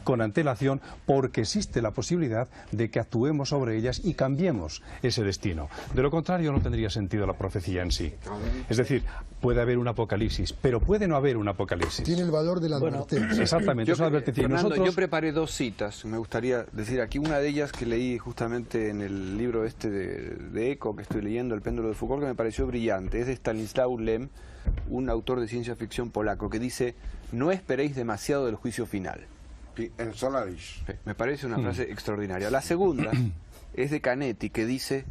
con antelación porque existe la posibilidad de que actuemos sobre ellas y cambiemos ese destino. De lo contrario, no tendría sentido la profecía en sí. Es decir, puede haber un apocalipsis, pero puede no haber un apocalipsis. Tiene el valor de la advertencia. Exactamente, eso es advertencia. Fernando, Nosotros... yo preparé dos citas, me gustaría decir aquí, una de ellas que leí justamente en el libro este de Eco que estoy leyendo, El péndulo de Foucault, que me pareció brillante, es de Stanislaw Lem, un autor de ciencia ficción polaco, que dice: no esperéis demasiado del juicio final. En Solaris. Me parece una frase extraordinaria. La segunda es de Canetti, que dice: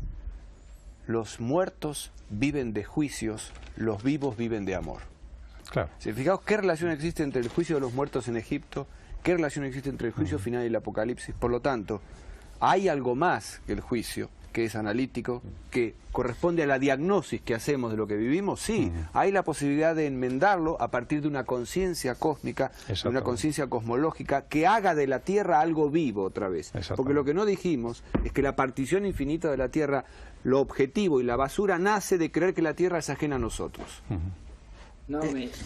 los muertos viven de juicios, los vivos viven de amor. Claro. Si fijaos qué relación existe entre el juicio de los muertos en Egipto, qué relación existe entre el juicio final y el apocalipsis. Por lo tanto, hay algo más que el juicio, que es analítico, que corresponde a la diagnosis que hacemos de lo que vivimos. Sí, hay la posibilidad de enmendarlo a partir de una conciencia cósmica, de una conciencia cosmológica que haga de la Tierra algo vivo otra vez. Porque lo que no dijimos es que la partición infinita de la Tierra, lo objetivo y la basura nace de creer que la Tierra es ajena a nosotros.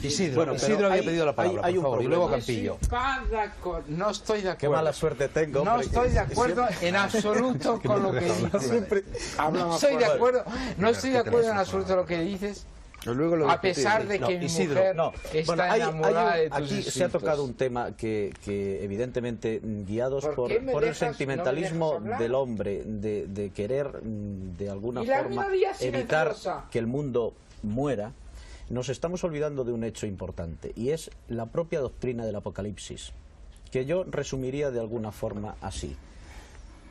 Isidro, Isidro había pedido la palabra, por favor, y luego Campillo. No estoy de acuerdo. Qué mala suerte tengo. No estoy de acuerdo en absoluto con lo que dices. No estoy de acuerdo en absoluto con lo que dices, Luego lo a pesar de que mi mujer está enamorada de tus aquí escritos. se ha tocado un tema que evidentemente, guiados por el sentimentalismo del hombre, de querer de alguna forma evitar que el mundo muera, nos estamos olvidando de un hecho importante, y es la propia doctrina del Apocalipsis, que yo resumiría de alguna forma así.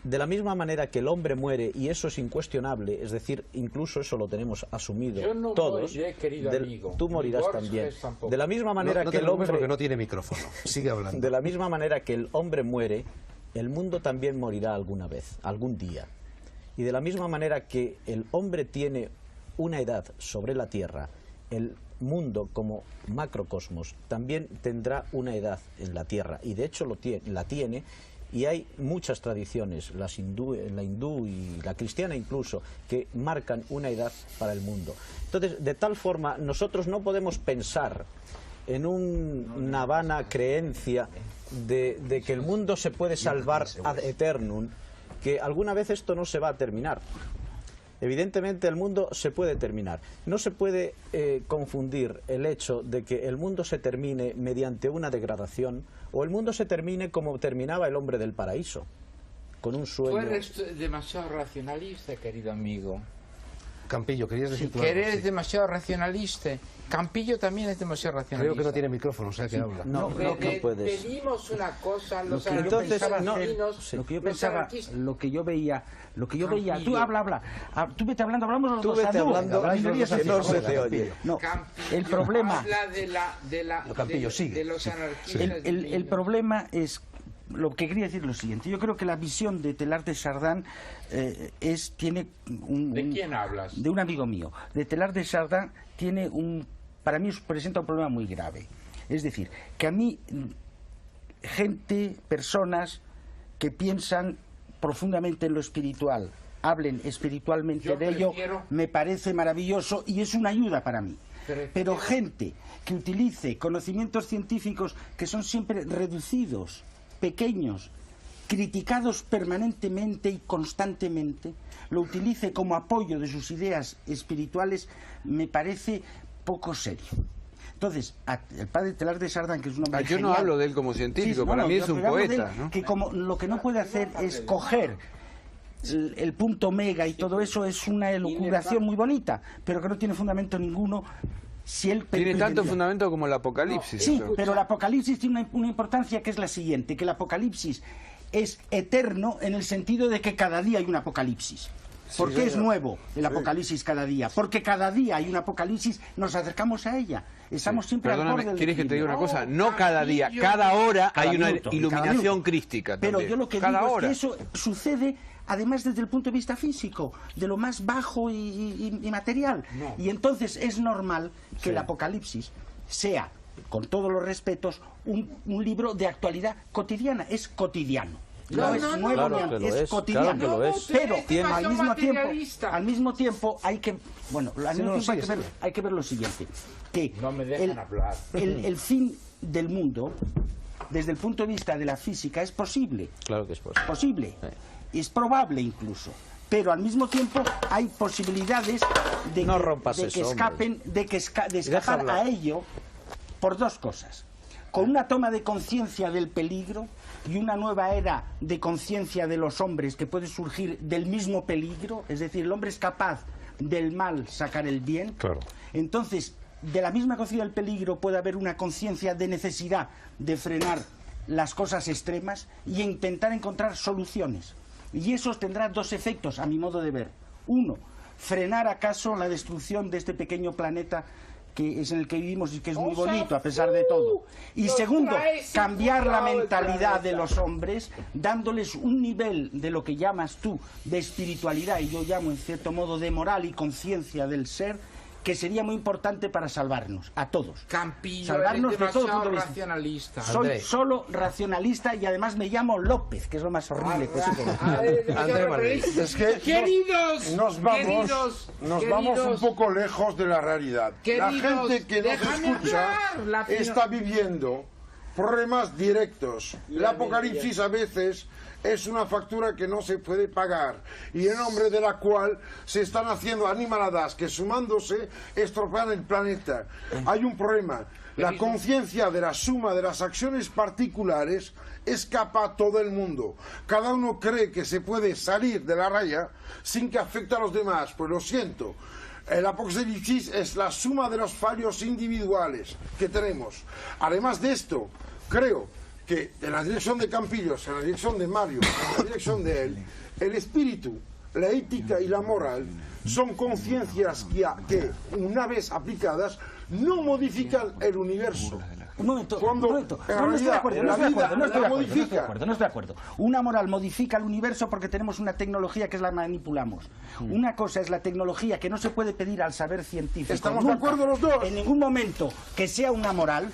De la misma manera que el hombre muere, y eso es incuestionable, es decir, incluso eso lo tenemos asumido yo no todos, moriré, querido amigo. tú morirás también. De la misma manera no que el hombre... porque no tiene micrófono, sigue hablando. De la misma manera que el hombre muere, el mundo también morirá alguna vez, algún día. Y de la misma manera que el hombre tiene una edad sobre la Tierra, el mundo como macrocosmos también tendrá una edad en la Tierra, y de hecho la tiene, y hay muchas tradiciones, la hindú y la cristiana incluso, que marcan una edad para el mundo. Entonces, de tal forma, nosotros no podemos pensar en una vana creencia de que el mundo se puede salvar ad eternum, que alguna vez esto no se va a terminar. Evidentemente el mundo se puede terminar. No se puede confundir el hecho de que el mundo se termine mediante una degradación, o el mundo se termine como terminaba el hombre del paraíso, con un sueño. Tú eres demasiado racionalista, querido amigo. Campillo, ¿querías decir tú Que algo? eres Sí. demasiado racionalista. Campillo también es demasiado racionalista. Creo que no tiene micrófono, o sea que habla. No puedes. Pedimos una cosa a los Entonces, argentinos, lo que yo los pensaba, anarquistas. lo que yo veía, tú habla, tú vete hablando, hablamos los Tú dos, vete hablando, minorías que no así. se te oye. No, Campillo el problema, habla Campillo, sigue. de los anarquistas. el problema es, lo que quería decir lo siguiente. Yo creo que la visión de Teilhard de Chardin tiene ¿De quién hablas? de un amigo mío. De Teilhard de Chardin tiene para mí presenta un problema muy grave. Es decir, que a mí personas que piensan profundamente en lo espiritual, hablen espiritualmente de ello, me parece maravilloso y es una ayuda para mí. Pero gente que utilice conocimientos científicos que son siempre reducidos, pequeños, criticados permanentemente y constantemente, lo utilice como apoyo de sus ideas espirituales, me parece poco serio. Entonces, el padre Teilhard de Chardin, que es un hombre Yo no genial, hablo de él como científico, para mí es un poeta, ¿no? que lo que no puede hacer es coger el punto mega y todo eso, es una elucubración muy bonita, pero que no tiene fundamento ninguno. Si él tiene tanto fundamento como el Apocalipsis. Sí, pero el Apocalipsis tiene una importancia que es la siguiente, que el Apocalipsis es eterno en el sentido de que cada día hay un Apocalipsis. ¿Por qué es nuevo el Apocalipsis cada día? Porque cada día hay un Apocalipsis, nos acercamos a ella. Estamos siempre al borde del ¿quieres que te diga una fin. cosa? No cada día, cada hora Cada hay una minuto, iluminación cada minuto. crística. Pero también. yo lo que Cada digo hora. es que eso sucede además desde el punto de vista físico, de lo más bajo y material. Y entonces es normal que el Apocalipsis sea, con todos los respetos, un libro de actualidad cotidiana. Es cotidiano. No es nuevo, claro que lo es cotidiano. claro que lo es. Pero Tiene al mismo tiempo hay que hay que ver lo siguiente, que No me dejan hablar. el fin del mundo desde el punto de vista de la física es posible. Claro que es posible. Posible. Es probable incluso. Pero al mismo tiempo hay posibilidades de No que, rompas de eso, que escapen, de escapar hablar. a ello por dos cosas. Con una toma de conciencia del peligro y una nueva era de conciencia de los hombres que puede surgir del mismo peligro, es decir, el hombre es capaz del mal sacar el bien. Claro. Entonces, de la misma conciencia del peligro puede haber una conciencia de necesidad de frenar las cosas extremas y intentar encontrar soluciones. Y eso tendrá dos efectos, a mi modo de ver. Uno, frenar acaso la destrucción de este pequeño planeta que es en el que vivimos y que es muy bonito a pesar de todo. Y segundo, cambiar la mentalidad de los hombres, dándoles un nivel de lo que llamas tú de espiritualidad y yo llamo en cierto modo de moral y conciencia del ser, que sería muy importante para salvarnos, a todos. Campillo, Salvarnos eres de todo demasiado punto de vista. racionalista. Soy André. solo racionalista y además me llamo López, que es lo más horrible que se puede. André Manuel. Es que Queridos, nos vamos un poco lejos de la realidad. La Queridos, gente que nos déjame escucha hablar, la está viviendo problemas directos. El apocalipsis a veces es una factura que no se puede pagar y en nombre de la cual se están haciendo animaladas que sumándose estropean el planeta. Hay un problema. La conciencia de la suma de las acciones particulares escapa a todo el mundo. Cada uno cree que se puede salir de la raya sin que afecte a los demás. Pues lo siento. El apocalipsis es la suma de los fallos individuales que tenemos. Además de esto, creo que en la dirección de Campillos, en la dirección de Mario, en la dirección de él, el espíritu, la ética y la moral son conciencias que una vez aplicadas no modifican el universo. Un momento, Cuando, un momento. en No estoy de realidad, acuerdo, en no la estoy de vida acuerdo, no estoy de la acuerdo, no estoy de modifica. acuerdo, no estoy de acuerdo. Una moral modifica el universo porque tenemos una tecnología que es la manipulamos. Una cosa es la tecnología que no se puede pedir al saber científico. Estamos de nunca, acuerdo los dos. En ningún momento que sea una moral.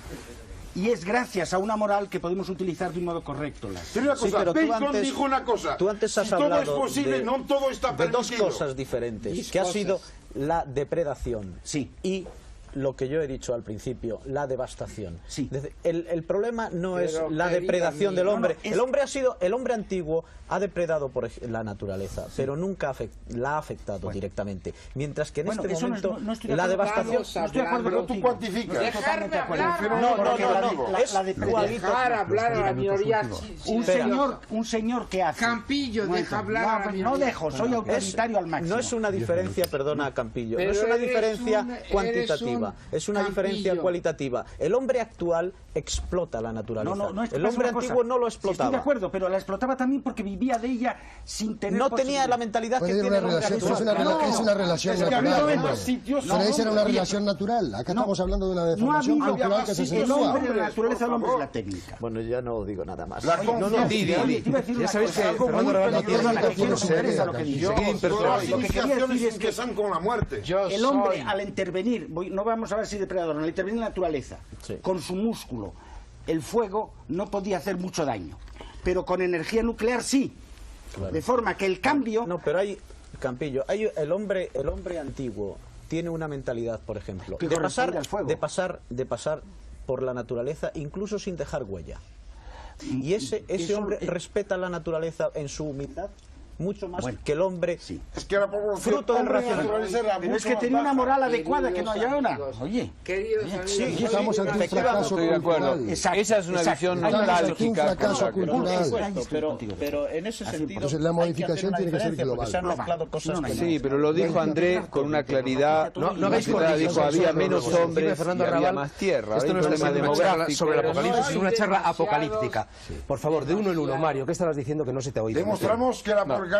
Y es gracias a una moral que podemos utilizar de un modo correcto. Pero una Sí, cosa, pero tú Bacon antes- dijo una cosa. Tú antes has si todo es hablado posible, no todo está de dos permitido. cosas diferentes, que ha sido la depredación Sí. y lo que yo he dicho al principio, la devastación. Sí. El problema no es Pero, la querida depredación mía, del hombre. es- El hombre antiguo ha depredado la naturaleza, pero nunca la ha afectado directamente. Mientras que en Bueno, este eso no es- momento no estoy de la acuerdo. devastación... Vamos a No estoy de acuerdo Pero tú contigo. cuantificas. Estoy totalmente de acuerdo. No, Porque la digo. es La depredación. Dejar hablar a la minoría. Un señor que hace. Campillo, Un momento. deja hablar a la No, minoría. no dejo, soy autoritario al máximo. No es una diferencia, perdona Campillo, no Pero es una eres diferencia un- eres cuantitativa, un es una diferencia Campillo. cualitativa. El hombre actual explota la naturaleza. No, el hombre antiguo no lo Sí, estoy de explotaba. acuerdo, pero la explotaba también porque vivía de ella sin tener No tenía posibilidad. la mentalidad que Puede ir tiene el una hombre relación, actual. pero es una relación Es que ha natural. habido hombre. más sitios. Pero esa era una oye, relación natural. Acá estamos hablando de una No ha deformación habido cultural que se el hombre, acentúa. la naturaleza del hombre es favor. la técnica. Bueno, ya no digo nada más. La Oye, conciencia. oye, te iba a decir Ya una sabéis cosa, que algo Fernando muy Raval no peligroso, tiene la que quiero ninguna me interesa lo que serie, dice. Yo, Seguir todas las Lo que quería decir iniciaciones es que empiezan con la muerte. Yo el hombre, soy- al intervenir, no vamos a ver si depredador, al intervenir en la naturaleza, Sí. con su músculo, el fuego no podía hacer mucho daño. Pero con energía nuclear sí. De forma que el cambio... No, pero hay, Campillo, el hombre antiguo tiene una mentalidad, por ejemplo, Que de corresponde pasar, al fuego. de pasar por la naturaleza incluso sin dejar huella. Y ese eso- hombre respeta la naturaleza en su humildad mucho más Bueno, que el hombre sí. Es que la población fruto del hombre y racionalismo. naturaleza era Pero es mucho que más tenía una baja. moral adecuada que no Queridos haya una. amigos, Oye, Queridos amigos, Estamos ante un fracaso Estoy de acuerdo. cultural. Exacto, Esa es una exacto. visión Estamos ante un nostálgica. fracaso con la que- cultural. pero en ese sentido Entonces la modificación tiene que ser global. se han mezclado cosas No, no, que Sí, pero lo dijo Andrés con una claridad. No hagáis dijo, había menos hombres y Fernando había Raval. más tierra. Esto Había no un está problema siendo una charla demográfico. sobre el pero no apocalipsis, es una charla demasiados- apocalíptica. Por favor, de uno en uno, Mario, ¿qué estabas diciendo que no se te ha oído? Demostramos que el apocalipsis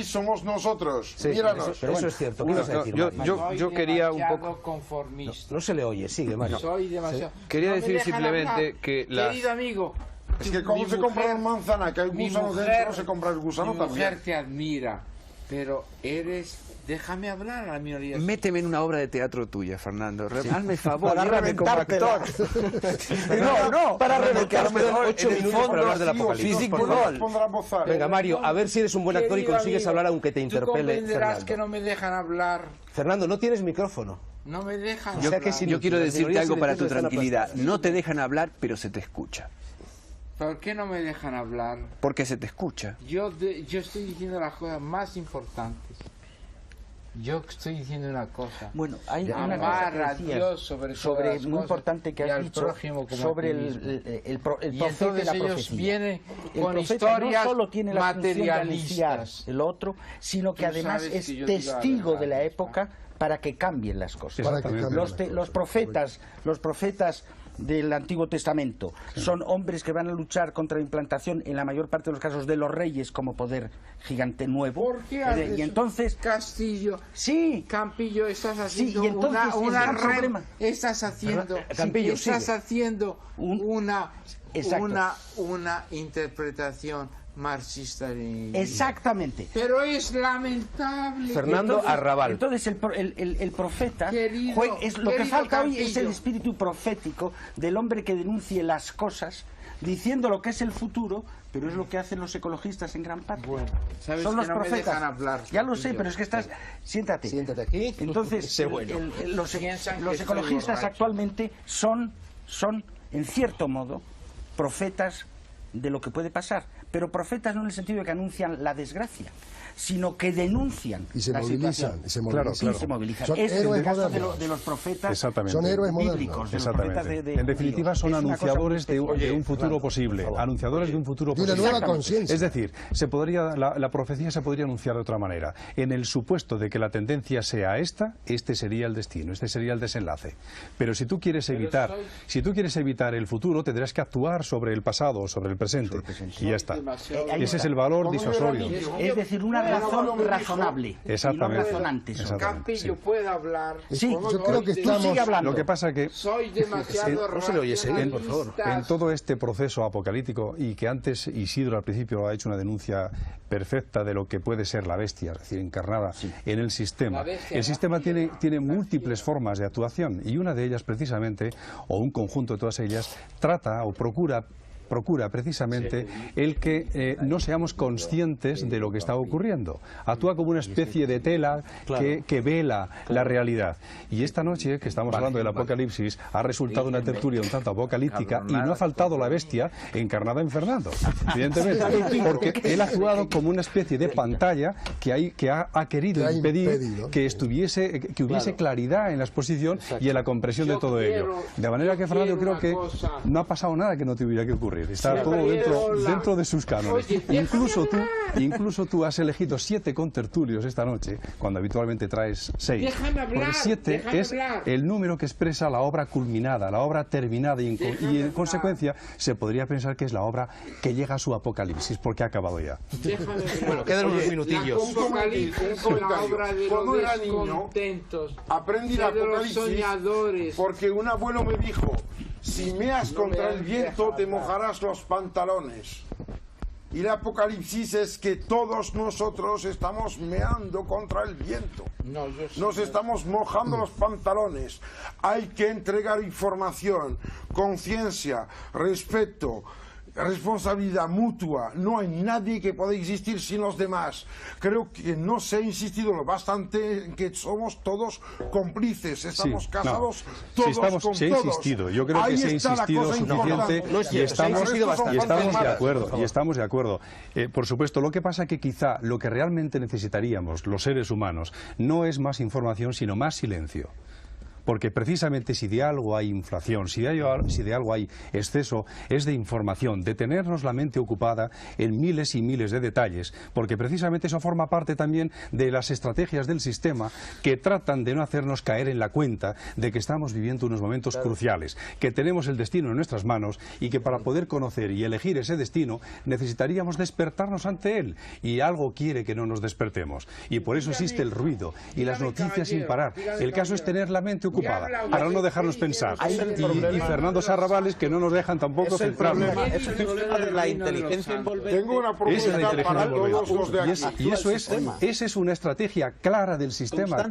somos nosotros. Sí, Míranos. pero eso es cierto. ¿Qué ibas a decir, Mario? yo quería un demasiado poco. conformista. No se le oye, sigue, Mario. Soy demasiado. Quería No me decir dejan simplemente hablar. que las- Querido amigo, Es que cuando se compra una manzana que hay mi gusano mujer- dentro, se compra el gusano mi también. mujer te admira, pero eres... Déjame hablar a la minoría. Méteme en una obra de teatro tuya, Fernando. Hazme el favor, Para llévame como reventártela. actor. No, para Porque a lo mejor 8 minutos para hablar del apocalipsis. Physique Por du favor, rôle. pondrá bozar. Venga, Mario, a ver si eres un buen actor y Querido consigues amigo, hablar aunque te Tú interpele comprenderás Fernando. que no me dejan hablar. Fernando, no tienes micrófono. No me dejan O sea que hablar. si- Yo quiero Las decirte minorías algo para tu silenciosas están tranquilidad. aplastadas. No te dejan hablar, pero se te escucha. ¿Por qué no me dejan hablar? Porque se te escucha. Yo estoy diciendo las cosas más importantes. Yo estoy diciendo una cosa. bueno, hay una Amar cosa a que Dios decías sobre las muy cosas importante que y has al dicho prójimo como sobre a ti mismo. el Y profeta y entonces la ellos profecía. vienen El con profeta historias no solo tiene la función de anunciar materialistas. el otro, sino que Tú además sabes es que yo te iba a testigo dejar de la esto. época para que cambien las cosas. Para que cambien Los, las te- cosas. los profetas del Antiguo Testamento son hombres que van a luchar contra la implantación, en la mayor parte de los casos, de los reyes como poder gigante nuevo. ¿Por qué haces Y entonces, Castillo? sí, Campillo, estás haciendo y entonces el gran problema- estás haciendo, Campillo, estás sigue. haciendo Exacto. una interpretación marxista-leninista. exactamente. Pero es lamentable. Fernando Arrabal. Entonces el profeta Querido- lo que querido falta hoy es el Campillo. espíritu profético del hombre que denuncie las cosas diciendo lo que es el futuro, pero es lo que hacen los ecologistas en gran parte. Bueno, sabes Son que los no me profetas. dejan hablar, Ya lo sé, Campillo. pero es que estás... Siéntate. Siéntate aquí. Entonces, Sé bueno. los Piensan que los estoy ecologistas borracho. actualmente son, en cierto modo, profetas de lo que puede pasar, pero profetas no en el sentido de que anuncian la desgracia, sino que denuncian y se la movilizan, situación. y se movilizan. Sí, se movilizan. Son Es héroes el caso modernos. de los profetas. Exactamente. Son héroes bíblicos, modernos. de los profetas Exactamente. En definitiva judíos. son Es una cosa anunciadores de muy un futuro posible, anunciadores de un futuro De una posible. nueva conciencia. Es decir, la profecía se podría anunciar de otra manera. En el supuesto de que la tendencia sea esta, este sería el destino, este sería el desenlace. Pero si tú quieres evitar el futuro, tendrás que actuar sobre el pasado o sobre el presente. Y ya está. Ese es el valor disuasorio. Es decir, una razón razonable. Exactamente. Y no razonantes. Campillo, ¿puedo hablar? Sí, yo creo que estamos... sigue hablando. Lo que pasa que Soy demasiado No se le oye seguir, por favor. en todo este proceso apocalíptico, y que antes Isidro al principio ha hecho una denuncia perfecta de lo que puede ser la bestia, es decir, encarnada en el sistema. El sistema tiene múltiples formas de actuación, y una de ellas precisamente, o un conjunto de todas ellas, trata o procura precisamente el que no seamos conscientes de lo que está ocurriendo. Actúa como una especie de tela que vela la realidad. Y esta noche, que estamos hablando del Apocalipsis, ha resultado una tertulia un tanto apocalíptica, y no ha faltado la bestia encarnada en Fernando, evidentemente, porque él ha actuado como una especie de pantalla que ha querido impedir que hubiese claridad en la exposición y en la comprensión de todo ello. De manera que, Fernando, yo creo que no ha pasado nada que no tuviera que ocurrir. Está todo dentro de sus cánones. Incluso tú has elegido 7 contertulios esta noche, cuando habitualmente traes 6. Déjame hablar, Porque 7 es el número que expresa la obra culminada, la obra terminada, y en consecuencia se podría pensar que es la obra que llega a su apocalipsis, porque ha acabado ya. Bueno, quedan unos minutillos. La obra de Cuando los era niño, descontentos, aprendí la de los Apocalipsis soñadores. porque un abuelo me dijo: si meas contra el viento te mojarás los pantalones. Y el Apocalipsis es que todos nosotros estamos meando contra el viento. Nos estamos mojando los pantalones. Hay que entregar información, conciencia, respeto, responsabilidad mutua. No hay nadie que pueda existir sin los demás. Creo que no se ha insistido lo bastante en que somos todos cómplices. Estamos casados todos con todos. Se ha insistido. Yo creo que se ha insistido suficiente y estamos de acuerdo. Por supuesto, lo que pasa es que quizá lo que realmente necesitaríamos los seres humanos no es más información, sino más silencio. Porque precisamente si de algo hay inflación, si de algo hay exceso, es de información, de tenernos la mente ocupada en miles y miles de detalles, porque precisamente eso forma parte también de las estrategias del sistema que tratan de no hacernos caer en la cuenta de que estamos viviendo unos momentos cruciales, que tenemos el destino en nuestras manos y que para poder conocer y elegir ese destino necesitaríamos despertarnos ante él, y algo quiere que no nos despertemos, y por eso existe el ruido y las noticias sin parar. El caso es tener la mente ocupada para no dejarnos pensar, y Fernando Sarrabales que no nos dejan tampoco centrarnos. Es el problema de la inteligencia envolvente. Tengo una propuesta para todos los de aquí. Y esa es una estrategia clara del sistema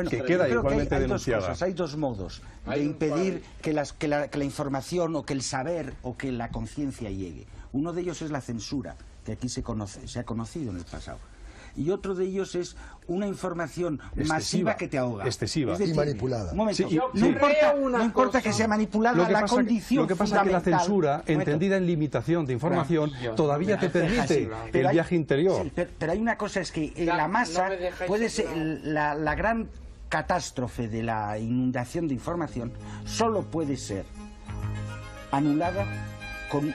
que queda igualmente denunciada. Hay dos modos de impedir que la información o que el saber o que la conciencia llegue. Uno de ellos es la censura, que aquí se ha conocido en el pasado. Y otro de ellos es una información masiva que te ahoga. Excesiva. Es decir, y manipulada. Un momento, Sí, no importa que sea manipulada, la condición lo que pasa es que la censura, entendida en limitación de información, todavía te permite el viaje interior. Sí, pero hay una cosa, es que la masa puede ser la gran catástrofe de la inundación de información, solo puede ser anulada con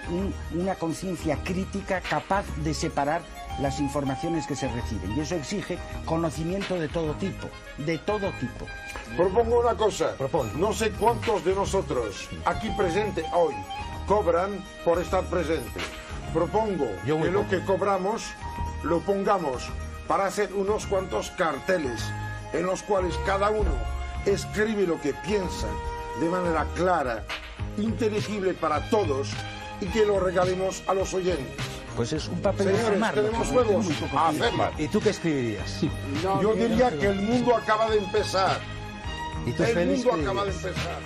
una conciencia crítica capaz de separar las informaciones que se reciben, y eso exige conocimiento de todo tipo, Propongo una cosa. No sé cuántos de nosotros aquí presentes hoy cobran por estar presentes. Propongo que lo que cobramos lo pongamos para hacer unos cuantos carteles en los cuales cada uno escribe lo que piensa de manera clara, inteligible para todos, y que lo regalemos a los oyentes. Pues es un papel de Señores, tenemos juegos a hacerlo. ¿Y tú qué escribirías? Yo diría que el mundo acaba de empezar. ¿Y tú, El Félix, mundo qué acaba de dirías? empezar.